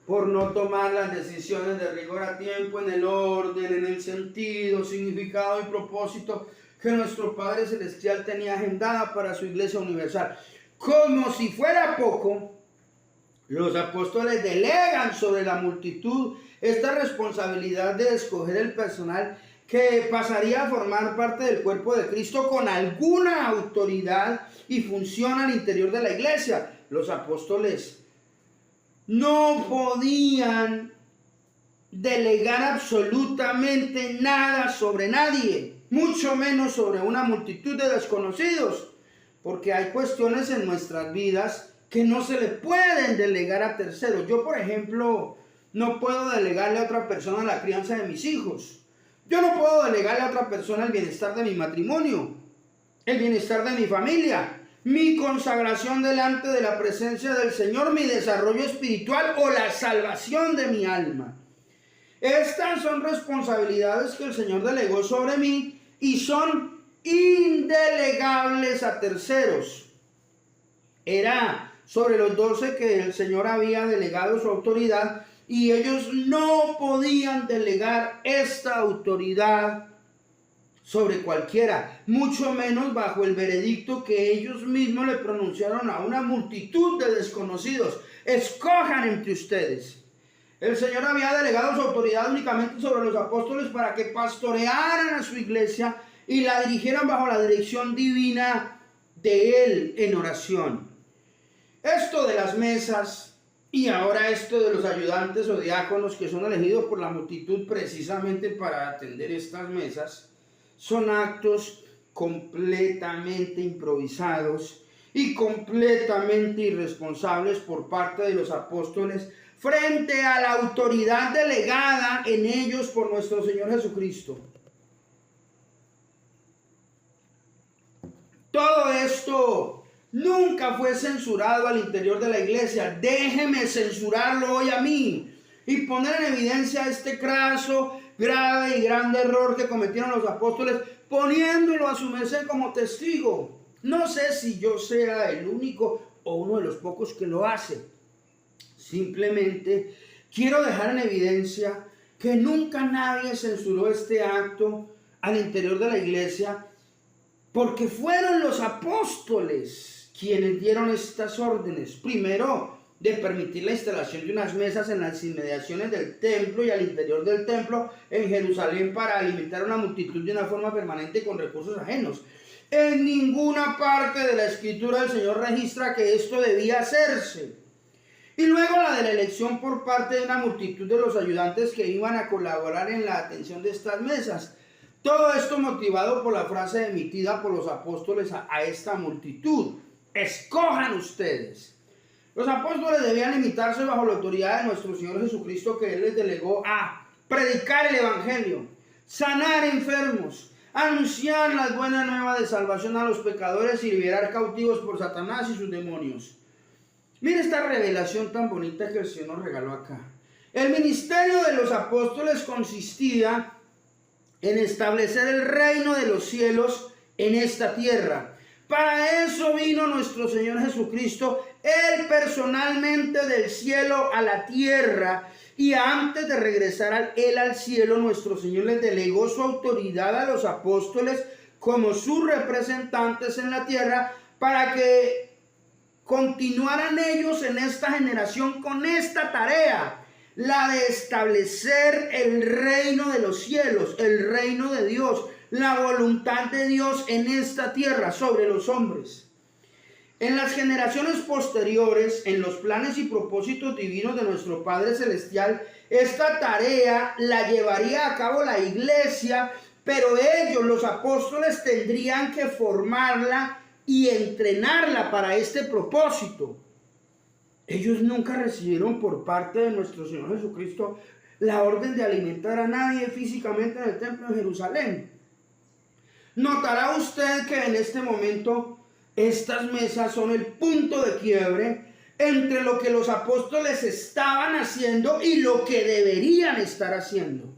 Speaker 2: por no tomar las decisiones de rigor a tiempo, en el orden, en el sentido, significado y propósito que nuestro Padre Celestial tenía agendada para su iglesia universal. Como si fuera poco, los apóstoles delegan sobre la multitud esta responsabilidad de escoger el personal que pasaría a formar parte del cuerpo de Cristo con alguna autoridad y función al interior de la iglesia. Los apóstoles no podían delegar absolutamente nada sobre nadie, mucho menos sobre una multitud de desconocidos, porque hay cuestiones en nuestras vidas que no se le pueden delegar a terceros. Yo, por ejemplo, no puedo delegarle a otra persona la crianza de mis hijos. Yo no puedo delegarle a otra persona el bienestar de mi matrimonio, el bienestar de mi familia, mi consagración delante de la presencia del Señor, mi desarrollo espiritual o la salvación de mi alma. Estas son responsabilidades que el Señor delegó sobre mí y son indelegables a terceros. Era sobre los 12 que el Señor había delegado su autoridad, y ellos no podían delegar esta autoridad sobre cualquiera, mucho menos bajo el veredicto que ellos mismos le pronunciaron a una multitud de desconocidos: escojan entre ustedes. El Señor había delegado su autoridad únicamente sobre los apóstoles para que pastorearan a su iglesia y la dirigieran bajo la dirección divina de Él en oración. Esto de las mesas y ahora esto de los ayudantes o diáconos que son elegidos por la multitud precisamente para atender estas mesas son actos completamente improvisados y completamente irresponsables por parte de los apóstoles frente a la autoridad delegada en ellos por nuestro Señor Jesucristo. Todo esto nunca fue censurado al interior de la iglesia. Déjeme censurarlo hoy a mí y poner en evidencia este craso, grave y grande error que cometieron los apóstoles, poniéndolo a su merced como testigo. No sé si yo sea el único o uno de los pocos que lo hace. Simplemente quiero dejar en evidencia que nunca nadie censuró este acto al interior de la iglesia, porque fueron los apóstoles quienes dieron estas órdenes. Primero, de permitir la instalación de unas mesas en las inmediaciones del templo y al interior del templo en Jerusalén para alimentar a una multitud de una forma permanente con recursos ajenos. En ninguna parte de la escritura el Señor registra que esto debía hacerse. Y luego la de la elección por parte de una multitud de los ayudantes que iban a colaborar en la atención de estas mesas. Todo esto motivado por la frase emitida por los apóstoles a esta multitud: escojan ustedes. Los apóstoles debían limitarse bajo la autoridad de nuestro Señor Jesucristo, que Él les delegó a predicar el Evangelio, sanar enfermos, anunciar las buenas nuevas de salvación a los pecadores y liberar cautivos por Satanás y sus demonios. Mire esta revelación tan bonita que el Señor nos regaló acá. El ministerio de los apóstoles consistía en establecer el reino de los cielos en esta tierra. Para eso vino nuestro Señor Jesucristo, Él personalmente del cielo a la tierra, y antes de regresar Él al cielo, nuestro Señor les delegó su autoridad a los apóstoles como sus representantes en la tierra, para que continuaran ellos en esta generación con esta tarea, la de establecer el reino de los cielos, el reino de Dios, la voluntad de Dios en esta tierra sobre los hombres. En las generaciones posteriores, en los planes y propósitos divinos de nuestro Padre Celestial, esta tarea la llevaría a cabo la iglesia, pero ellos, los apóstoles, tendrían que formarla y entrenarla para este propósito. Ellos nunca recibieron por parte de nuestro Señor Jesucristo la orden de alimentar a nadie físicamente en el templo de Jerusalén. Notará usted que en este momento estas mesas son el punto de quiebre entre lo que los apóstoles estaban haciendo y lo que deberían estar haciendo.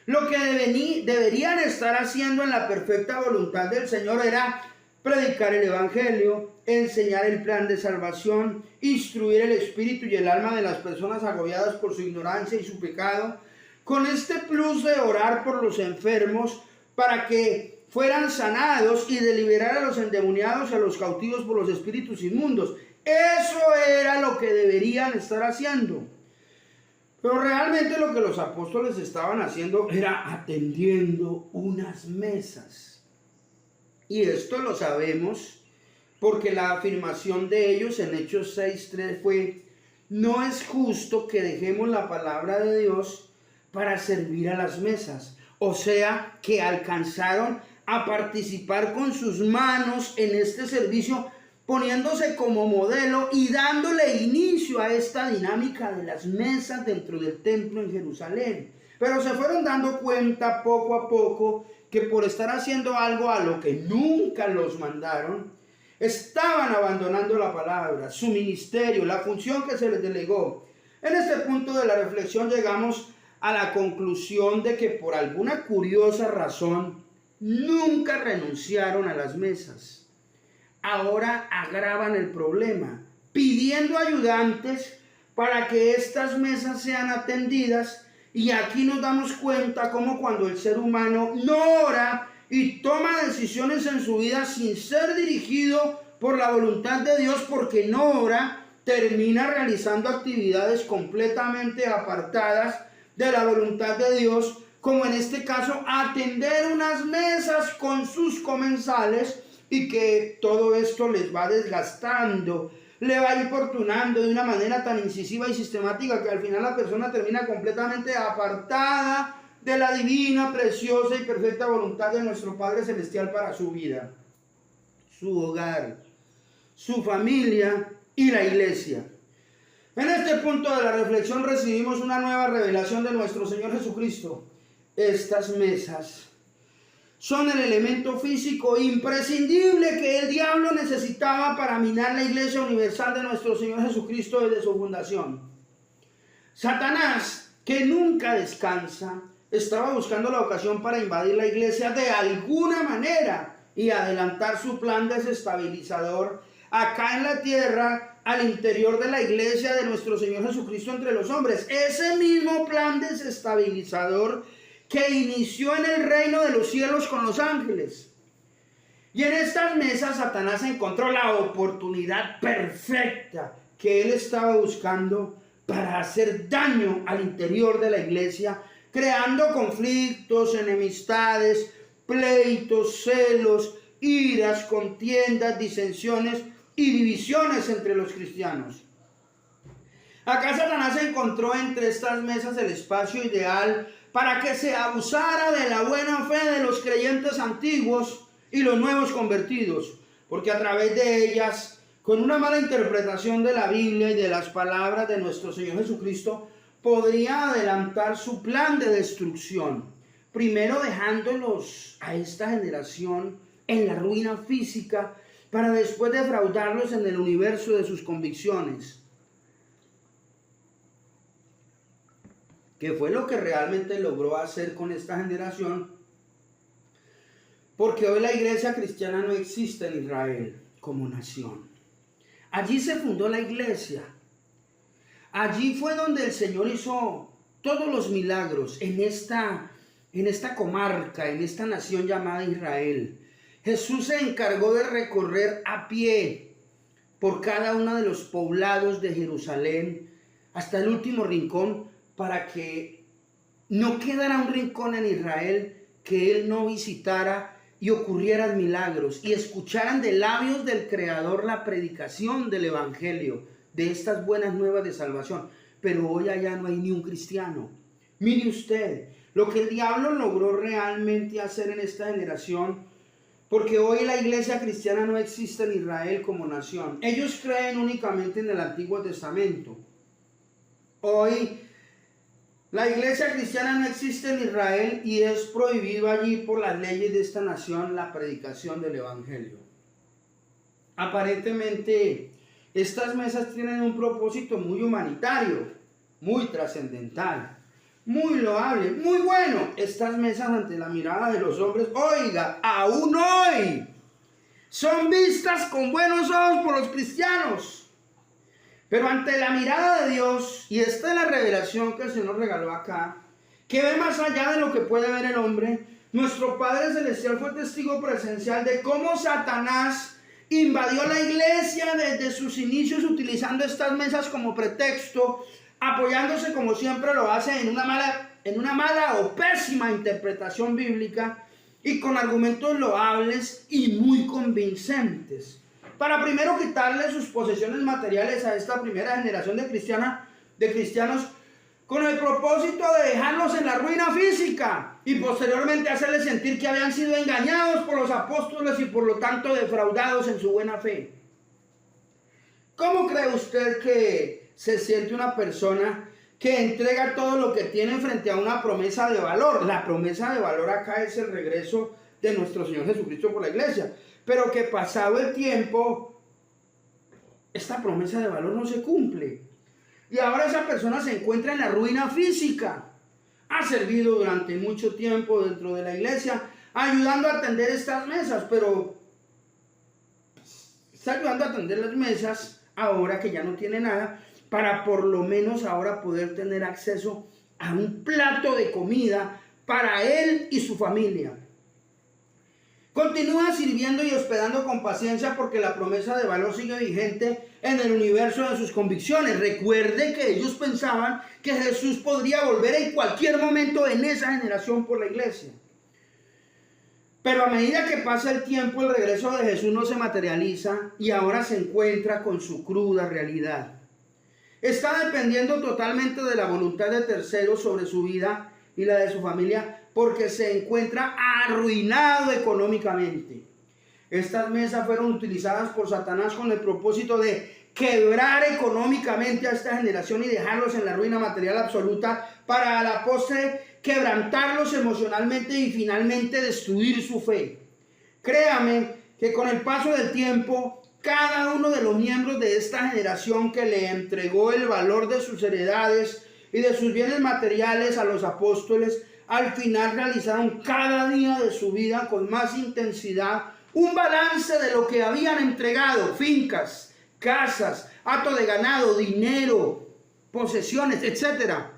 Speaker 2: Lo que deberían estar haciendo en la perfecta voluntad del Señor era predicar el Evangelio, enseñar el plan de salvación, instruir el espíritu y el alma de las personas agobiadas por su ignorancia y su pecado, con este plus de orar por los enfermos para que fueran sanados y de liberar a los endemoniados y a los cautivos por los espíritus inmundos. Eso era lo que deberían estar haciendo. Pero realmente lo que los apóstoles estaban haciendo era atendiendo unas mesas. Y esto lo sabemos porque la afirmación de ellos en Hechos 6:3 fue: no es justo que dejemos la palabra de Dios para servir a las mesas. O sea, que alcanzaron a participar con sus manos en este servicio, poniéndose como modelo y dándole inicio a esta dinámica de las mesas dentro del templo en Jerusalén. Pero se fueron dando cuenta poco a poco que por estar haciendo algo a lo que nunca los mandaron, estaban abandonando la palabra, su ministerio, la función que se les delegó. En este punto de la reflexión llegamos a la conclusión de que por alguna curiosa razón nunca renunciaron a las mesas. Ahora agravan el problema, pidiendo ayudantes para que estas mesas sean atendidas. Y aquí nos damos cuenta cómo cuando el ser humano no ora y toma decisiones en su vida sin ser dirigido por la voluntad de Dios, porque no ora, termina realizando actividades completamente apartadas de la voluntad de Dios, como en este caso atender unas mesas con sus comensales, y que todo esto les va desgastando, le va importunando de una manera tan incisiva y sistemática que al final la persona termina completamente apartada de la divina, preciosa y perfecta voluntad de nuestro Padre Celestial para su vida, su hogar, su familia y la iglesia. En este punto de la reflexión recibimos una nueva revelación de nuestro Señor Jesucristo. Estas mesas son el elemento físico imprescindible que el diablo necesitaba para minar la iglesia universal de nuestro Señor Jesucristo desde su fundación. Satanás, que nunca descansa, estaba buscando la ocasión para invadir la iglesia de alguna manera y adelantar su plan desestabilizador acá en la tierra, al interior de la iglesia de nuestro Señor Jesucristo entre los hombres. Ese mismo plan desestabilizador que inició en el reino de los cielos con los ángeles. Y en estas mesas Satanás encontró la oportunidad perfecta que él estaba buscando para hacer daño al interior de la iglesia, creando conflictos, enemistades, pleitos, celos, iras, contiendas, disensiones y divisiones entre los cristianos. Acá Satanás encontró entre estas mesas el espacio ideal para que se abusara de la buena fe de los creyentes antiguos y los nuevos convertidos, porque a través de ellas, con una mala interpretación de la Biblia y de las palabras de nuestro Señor Jesucristo, podría adelantar su plan de destrucción, primero dejándolos a esta generación en la ruina física, para después defraudarlos en el universo de sus convicciones. ¿Qué fue lo que realmente logró hacer con esta generación? Porque hoy la iglesia cristiana no existe en Israel como nación. Allí se fundó la iglesia. Allí fue donde el Señor hizo todos los milagros en esta comarca, en esta nación llamada Israel. Jesús se encargó de recorrer a pie por cada uno de los poblados de Jerusalén hasta el último rincón, para que no quedara un rincón en Israel que él no visitara y ocurrieran milagros y escucharan de labios del Creador la predicación del Evangelio, de estas buenas nuevas de salvación. Pero hoy allá no hay ni un cristiano. Mire usted lo que el diablo logró realmente hacer en esta generación, porque hoy la iglesia cristiana no existe en Israel como nación. Ellos creen únicamente en el Antiguo Testamento. Hoy la iglesia cristiana no existe en Israel y es prohibido allí por las leyes de esta nación la predicación del Evangelio. Aparentemente, estas mesas tienen un propósito muy humanitario, muy trascendental, muy loable, muy bueno. Estas mesas ante la mirada de los hombres, oiga, aún hoy son vistas con buenos ojos por los cristianos. Pero ante la mirada de Dios, y esta es la revelación que el Señor regaló acá, que ve más allá de lo que puede ver el hombre, nuestro Padre Celestial fue testigo presencial de cómo Satanás invadió la iglesia desde sus inicios, utilizando estas mesas como pretexto, apoyándose como siempre lo hace en una mala o pésima interpretación bíblica y con argumentos loables y muy convincentes, para primero quitarle sus posesiones materiales a esta primera generación de cristianos con el propósito de dejarlos en la ruina física y posteriormente hacerles sentir que habían sido engañados por los apóstoles y por lo tanto defraudados en su buena fe. ¿Cómo cree usted que se siente una persona que entrega todo lo que tiene frente a una promesa de valor? La promesa de valor acá es el regreso de nuestro Señor Jesucristo por la iglesia, pero que pasado el tiempo esta promesa de valor no se cumple y ahora esa persona se encuentra en la ruina física. Ha servido durante mucho tiempo dentro de la iglesia ayudando a atender estas mesas, pero está ayudando a atender las mesas ahora que ya no tiene nada, para por lo menos ahora poder tener acceso a un plato de comida para él y su familia. Continúa sirviendo y hospedando con paciencia porque la promesa de valor sigue vigente en el universo de sus convicciones. Recuerde que ellos pensaban que Jesús podría volver en cualquier momento en esa generación por la iglesia. Pero a medida que pasa el tiempo, el regreso de Jesús no se materializa y ahora se encuentra con su cruda realidad. Está dependiendo totalmente de la voluntad de terceros sobre su vida y la de su familia, porque se encuentra arruinado económicamente. Estas mesas fueron utilizadas por Satanás con el propósito de quebrar económicamente a esta generación y dejarlos en la ruina material absoluta, para a la postre quebrantarlos emocionalmente y finalmente destruir su fe. Créame que con el paso del tiempo, cada uno de los miembros de esta generación que le entregó el valor de sus heredades y de sus bienes materiales a los apóstoles, al final realizaron cada día de su vida con más intensidad un balance de lo que habían entregado: fincas, casas, hato de ganado, dinero, posesiones, etcétera,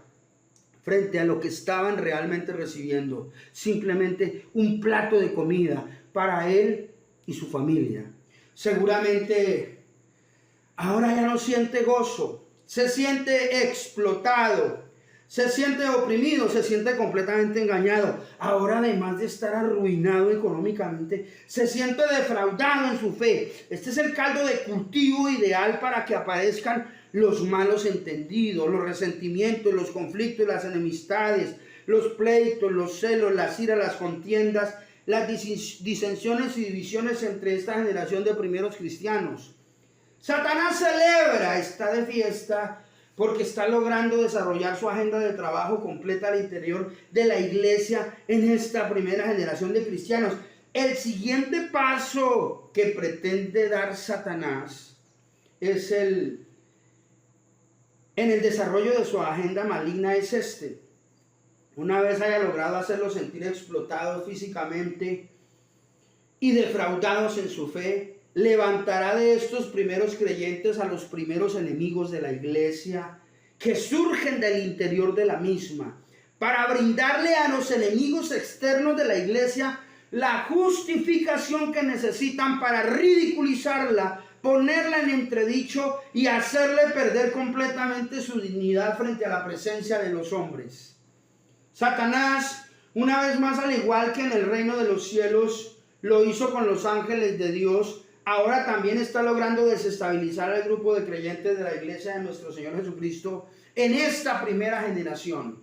Speaker 2: frente a lo que estaban realmente recibiendo. Simplemente un plato de comida para él y su familia. Seguramente ahora ya no siente gozo, se siente explotado, se siente oprimido, se siente completamente engañado. Ahora, además de estar arruinado económicamente, se siente defraudado en su fe. Este es el caldo de cultivo ideal para que aparezcan los malos entendidos, los resentimientos, los conflictos, las enemistades, los pleitos, los celos, las iras, las contiendas, las disensiones y divisiones entre esta generación de primeros cristianos. Satanás celebra, está de fiesta, porque está logrando desarrollar su agenda de trabajo completa al interior de la iglesia en esta primera generación de cristianos. El siguiente paso que pretende dar Satanás es en el desarrollo de su agenda maligna es este. Una vez haya logrado hacerlos sentir explotados físicamente y defraudados en su fe, levantará de estos primeros creyentes a los primeros enemigos de la iglesia que surgen del interior de la misma, para brindarle a los enemigos externos de la iglesia la justificación que necesitan para ridiculizarla, ponerla en entredicho y hacerle perder completamente su dignidad frente a la presencia de los hombres. Satanás, una vez más, al igual que en el reino de los cielos lo hizo con los ángeles de Dios, ahora también está logrando desestabilizar al grupo de creyentes de la iglesia de nuestro Señor Jesucristo en esta primera generación.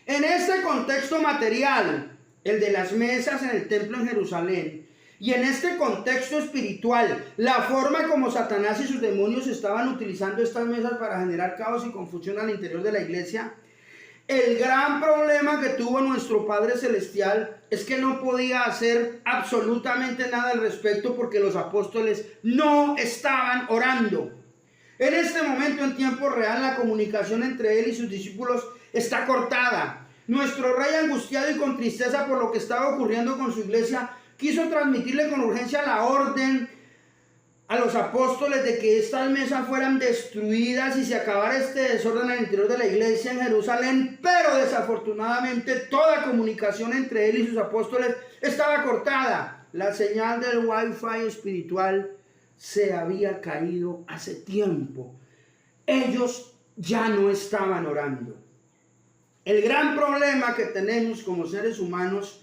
Speaker 2: En este contexto material, el de las mesas en el templo en Jerusalén, y en este contexto espiritual, la forma como Satanás y sus demonios estaban utilizando estas mesas para generar caos y confusión al interior de la iglesia, el gran problema que tuvo nuestro Padre Celestial es que no podía hacer absolutamente nada al respecto porque los apóstoles no estaban orando. En este momento, en tiempo real, la comunicación entre él y sus discípulos está cortada. Nuestro rey, angustiado y con tristeza por lo que estaba ocurriendo con su iglesia, quiso transmitirle con urgencia la orden a los apóstoles de que estas mesas fueran destruidas y se acabara este desorden al interior de la iglesia en Jerusalén, pero desafortunadamente toda comunicación entre él y sus apóstoles estaba cortada. La señal del Wi-Fi espiritual se había caído hace tiempo. Ellos ya no estaban orando. El gran problema que tenemos como seres humanos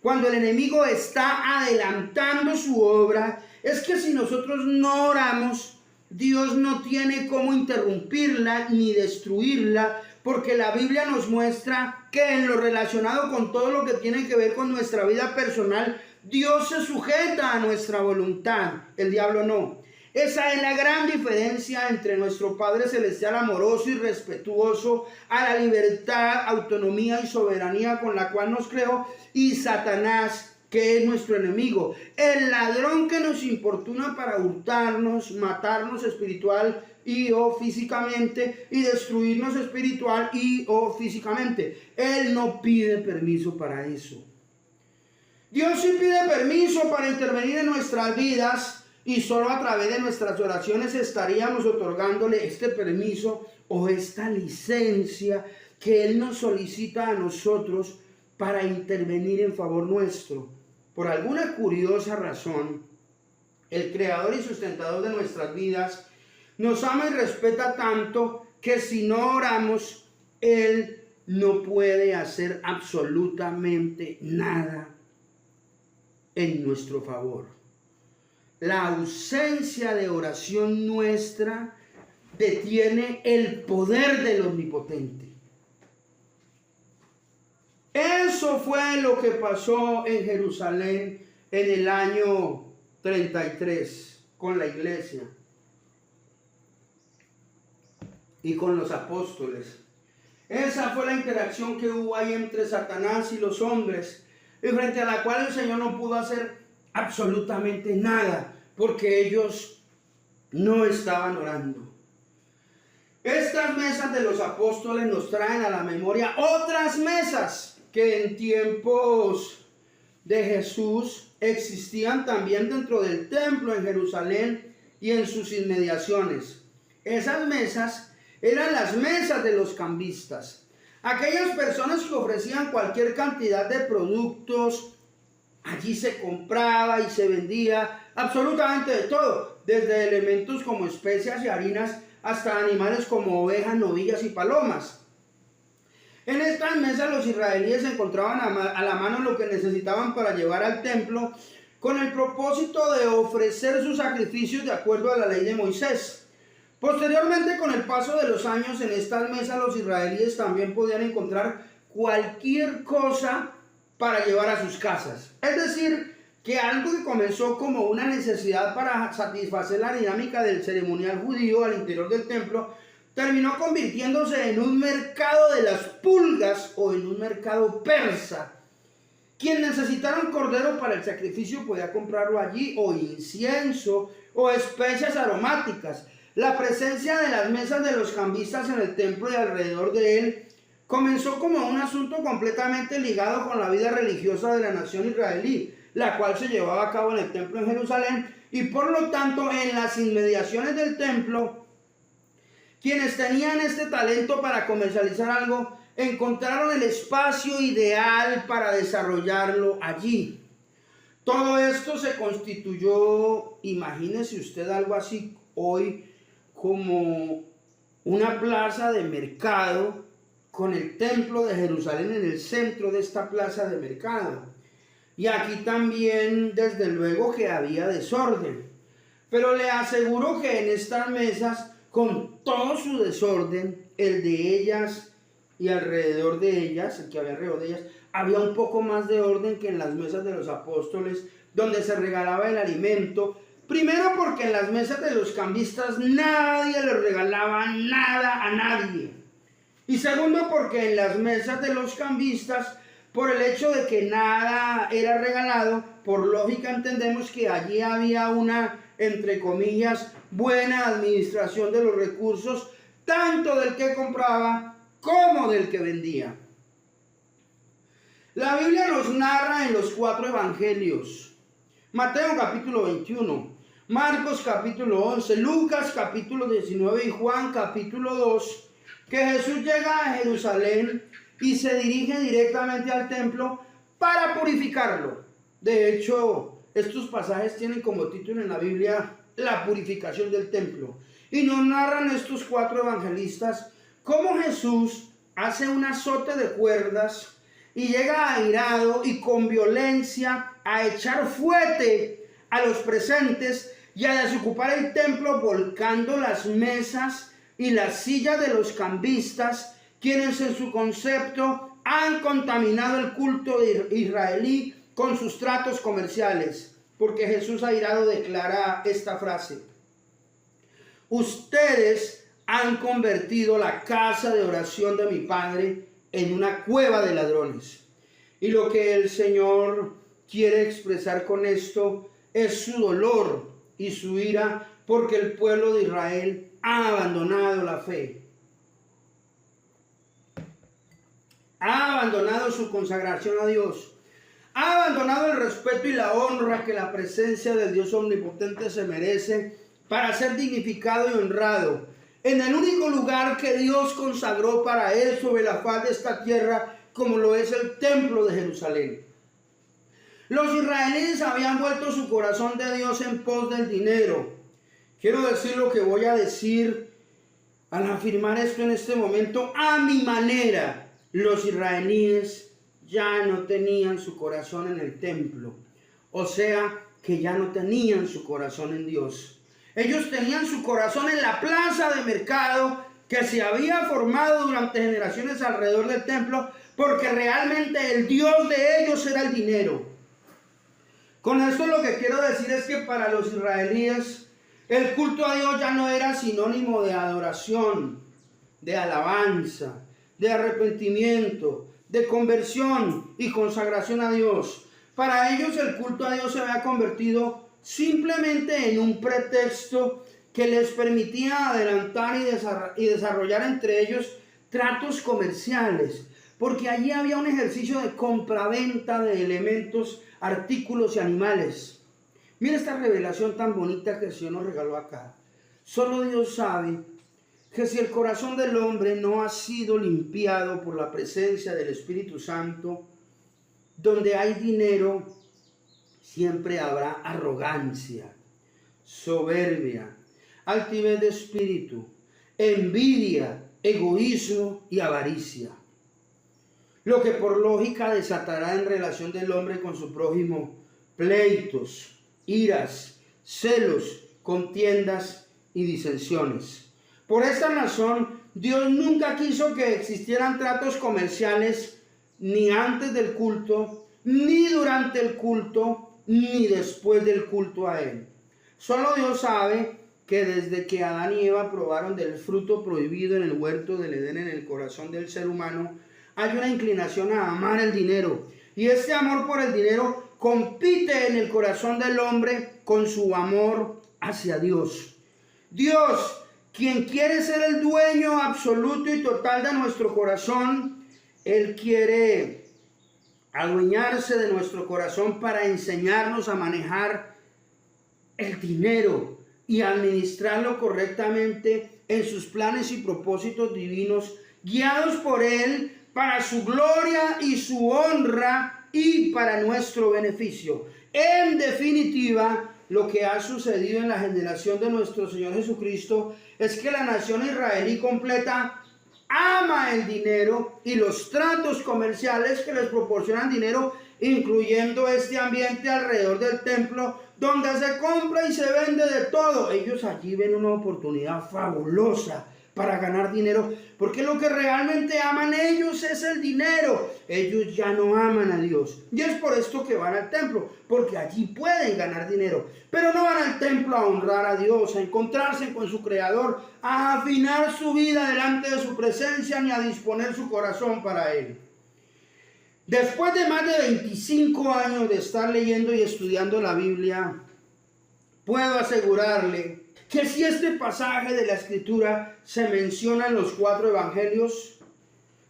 Speaker 2: cuando el enemigo está adelantando su obra es que si nosotros no oramos, Dios no tiene cómo interrumpirla ni destruirla, porque la Biblia nos muestra que en lo relacionado con todo lo que tiene que ver con nuestra vida personal, Dios se sujeta a nuestra voluntad, el diablo no. Esa es la gran diferencia entre nuestro Padre Celestial amoroso y respetuoso a la libertad, autonomía y soberanía con la cual nos creó, y Satanás, que es nuestro enemigo, el ladrón que nos importuna para hurtarnos, matarnos espiritual y o físicamente y destruirnos espiritual y o físicamente. Él no pide permiso para eso. Dios sí pide permiso para intervenir en nuestras vidas, y solo a través de nuestras oraciones estaríamos otorgándole este permiso o esta licencia que Él nos solicita a nosotros para intervenir en favor nuestro. Por alguna curiosa razón, el creador y sustentador de nuestras vidas nos ama y respeta tanto que si no oramos, Él no puede hacer absolutamente nada en nuestro favor. La ausencia de oración nuestra detiene el poder del Omnipotente. Eso fue lo que pasó en Jerusalén en el año 33 con la iglesia y con los apóstoles. Esa fue la interacción que hubo ahí entre Satanás y los hombres, y frente a la cual el Señor no pudo hacer absolutamente nada, porque ellos no estaban orando. Estas mesas de los apóstoles nos traen a la memoria otras mesas que en tiempos de Jesús existían también dentro del templo en Jerusalén y en sus inmediaciones. Esas mesas eran las mesas de los cambistas. Aquellas personas que ofrecían cualquier cantidad de productos, allí se compraba y se vendía absolutamente de todo, desde elementos como especias y harinas hasta animales como ovejas, novillas y palomas. En estas mesas los israelíes encontraban a la mano lo que necesitaban para llevar al templo con el propósito de ofrecer sus sacrificios de acuerdo a la ley de Moisés. Posteriormente, con el paso de los años, en estas mesas los israelíes también podían encontrar cualquier cosa para llevar a sus casas. Es decir, que algo que comenzó como una necesidad para satisfacer la dinámica del ceremonial judío al interior del templo, terminó convirtiéndose en un mercado de las pulgas o en un mercado persa. Quien necesitara un cordero para el sacrificio podía comprarlo allí, o incienso, o especias aromáticas. La presencia de las mesas de los cambistas en el templo y alrededor de él comenzó como un asunto completamente ligado con la vida religiosa de la nación israelí, la cual se llevaba a cabo en el templo en Jerusalén, y por lo tanto en las inmediaciones del templo. Quienes tenían este talento para comercializar algo encontraron el espacio ideal para desarrollarlo allí. Todo esto se constituyó, imagínese usted algo así hoy, como una plaza de mercado con el templo de Jerusalén en el centro de esta plaza de mercado. Y aquí también, desde luego, que había desorden. Pero le aseguro que en estas mesas, con todo su desorden, el de ellas y alrededor de ellas, el que había alrededor de ellas, había un poco más de orden que en las mesas de los apóstoles, donde se regalaba el alimento. Primero porque en las mesas de los cambistas nadie le regalaba nada a nadie. Y segundo porque en las mesas de los cambistas, por el hecho de que nada era regalado, por lógica entendemos que allí había una, entre comillas, buena administración de los recursos, tanto del que compraba como del que vendía. La Biblia nos narra en los 4 evangelios: Mateo capítulo 21, Marcos capítulo 11, Lucas capítulo 19 y Juan capítulo 2, que Jesús llega a Jerusalén y se dirige directamente al templo para purificarlo. De hecho, estos pasajes tienen como título en la Biblia la purificación del templo. Y nos narran estos 4 evangelistas cómo Jesús hace un azote de cuerdas y llega airado y con violencia a echar fuete a los presentes y a desocupar el templo, volcando las mesas y las sillas de los cambistas, quienes en su concepto han contaminado el culto israelí con sus tratos comerciales. Porque Jesús airado declara esta frase: ustedes han convertido la casa de oración de mi Padre en una cueva de ladrones. Y lo que el Señor quiere expresar con esto es su dolor y su ira, porque el pueblo de Israel ha abandonado la fe, ha abandonado su consagración a Dios, ha abandonado el respeto y la honra que la presencia del Dios omnipotente se merece para ser dignificado y honrado en el único lugar que Dios consagró para él sobre la faz de esta tierra, como lo es el templo de Jerusalén. Los israelíes habían vuelto su corazón de Dios en pos del dinero. Quiero decir lo que voy a decir al afirmar esto en este momento a mi manera. Los israelíes ya no tenían su corazón en el templo, o sea que ya no tenían su corazón en Dios. Ellos tenían su corazón en la plaza de mercado que se había formado durante generaciones alrededor del templo, porque realmente el Dios de ellos era el dinero. Con esto lo que quiero decir es que para los israelíes el culto a Dios ya no era sinónimo de adoración, de alabanza, de arrepentimiento, de conversión y consagración a Dios. Para ellos el culto a Dios se había convertido simplemente en un pretexto que les permitía adelantar y desarrollar entre ellos tratos comerciales. porque allí había un ejercicio de compraventa de elementos, artículos y animales. Mira esta revelación tan bonita que el Señor nos regaló acá. Solo Dios sabe que si el corazón del hombre no ha sido limpiado por la presencia del Espíritu Santo, donde hay dinero, siempre habrá arrogancia, soberbia, altivez de espíritu, envidia, egoísmo y avaricia. Lo que por lógica desatará en relación del hombre con su prójimo pleitos, iras, celos, contiendas y disensiones. Por esta razón, Dios nunca quiso que existieran tratos comerciales ni antes del culto, ni durante el culto, ni después del culto a Él. Solo Dios sabe que desde que Adán y Eva probaron del fruto prohibido en el huerto del Edén en el corazón del ser humano, hay una inclinación a amar el dinero. Y este amor por el dinero compite en el corazón del hombre con su amor hacia Dios. Dios, quien quiere ser el dueño absoluto y total de nuestro corazón, Él quiere adueñarse de nuestro corazón para enseñarnos a manejar el dinero y administrarlo correctamente en sus planes y propósitos divinos, guiados por Él para su gloria y su honra y para nuestro beneficio. En definitiva, lo que ha sucedido en la generación de nuestro Señor Jesucristo es que la nación israelí completa ama el dinero y los tratos comerciales que les proporcionan dinero, incluyendo este ambiente alrededor del templo donde se compra y se vende de todo. Ellos allí ven una oportunidad fabulosa para ganar dinero, porque lo que realmente aman ellos es el dinero. Ellos ya no aman a Dios, y es por esto que van al templo, porque allí pueden ganar dinero, pero no van al templo a honrar a Dios, a encontrarse con su Creador, a afinar su vida delante de su presencia, ni a disponer su corazón para Él. Después de más de 25 años de estar leyendo y estudiando la Biblia, puedo asegurarle que si este pasaje de la Escritura se menciona en los 4 evangelios,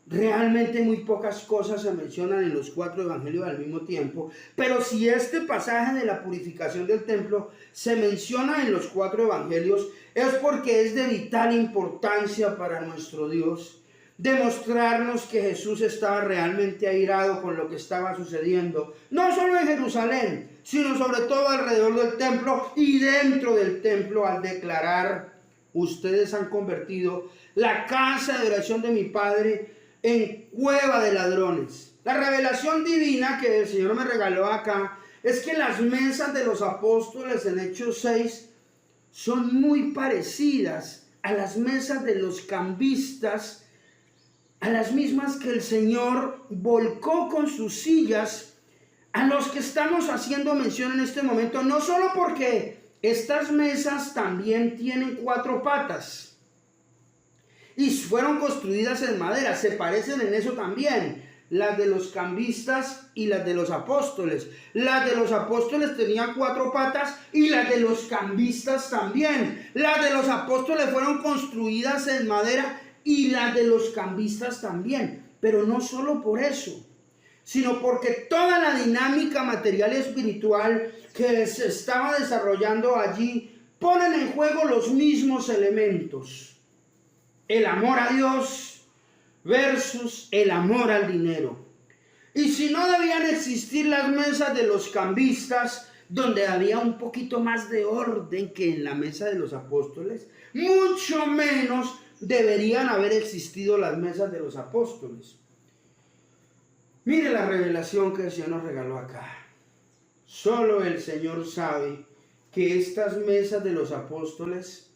Speaker 2: realmente muy pocas cosas se mencionan en los 4 evangelios al mismo tiempo. Pero si este pasaje de la purificación del templo se menciona en los 4 evangelios, es porque es de vital importancia para nuestro Dios demostrarnos que Jesús estaba realmente airado con lo que estaba sucediendo, no solo en Jerusalén, sino sobre todo alrededor del templo y dentro del templo, al declarar: ustedes han convertido la casa de oración de mi Padre en cueva de ladrones. La revelación divina que el Señor me regaló acá es que las mesas de los apóstoles en Hechos 6 son muy parecidas a las mesas de los cambistas, a las mismas que el Señor volcó con sus sillas, a los que estamos haciendo mención en este momento, no solo porque estas mesas también tienen 4 patas y fueron construidas en madera, se parecen en eso también, las de los cambistas y las de los apóstoles. Las de los apóstoles tenían 4 patas y las de los cambistas también. Las de los apóstoles fueron construidas en madera y las de los cambistas también, pero no solo por eso, sino porque toda la dinámica material y espiritual que se estaba desarrollando allí ponen en juego los mismos elementos: el amor a Dios versus el amor al dinero. Y si no debían existir las mesas de los cambistas, donde había un poquito más de orden que en la mesa de los apóstoles, mucho menos deberían haber existido las mesas de los apóstoles. Mire la revelación que el Señor nos regaló acá. Solo el Señor sabe que estas mesas de los apóstoles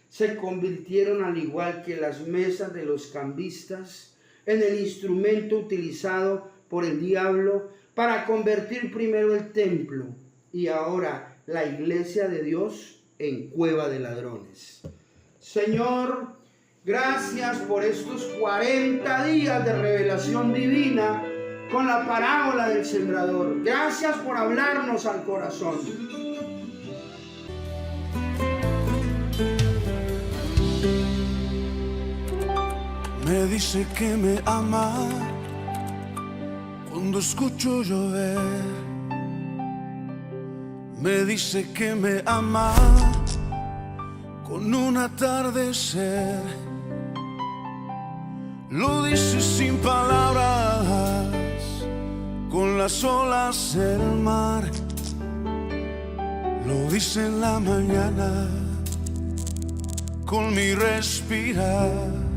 Speaker 2: se convirtieron, al igual que las mesas de los cambistas, en el instrumento utilizado por el diablo para convertir primero el templo y ahora la iglesia de Dios en cueva de ladrones. Señor, gracias por estos 40 días de revelación divina con la parábola del sembrador. Gracias por hablarnos al corazón.
Speaker 3: Me dice que me ama Cuando escucho llover, me dice que me ama con un atardecer. Lo dice sin palabras, con las olas del mar. Lo dice en la mañana, con mi respirar.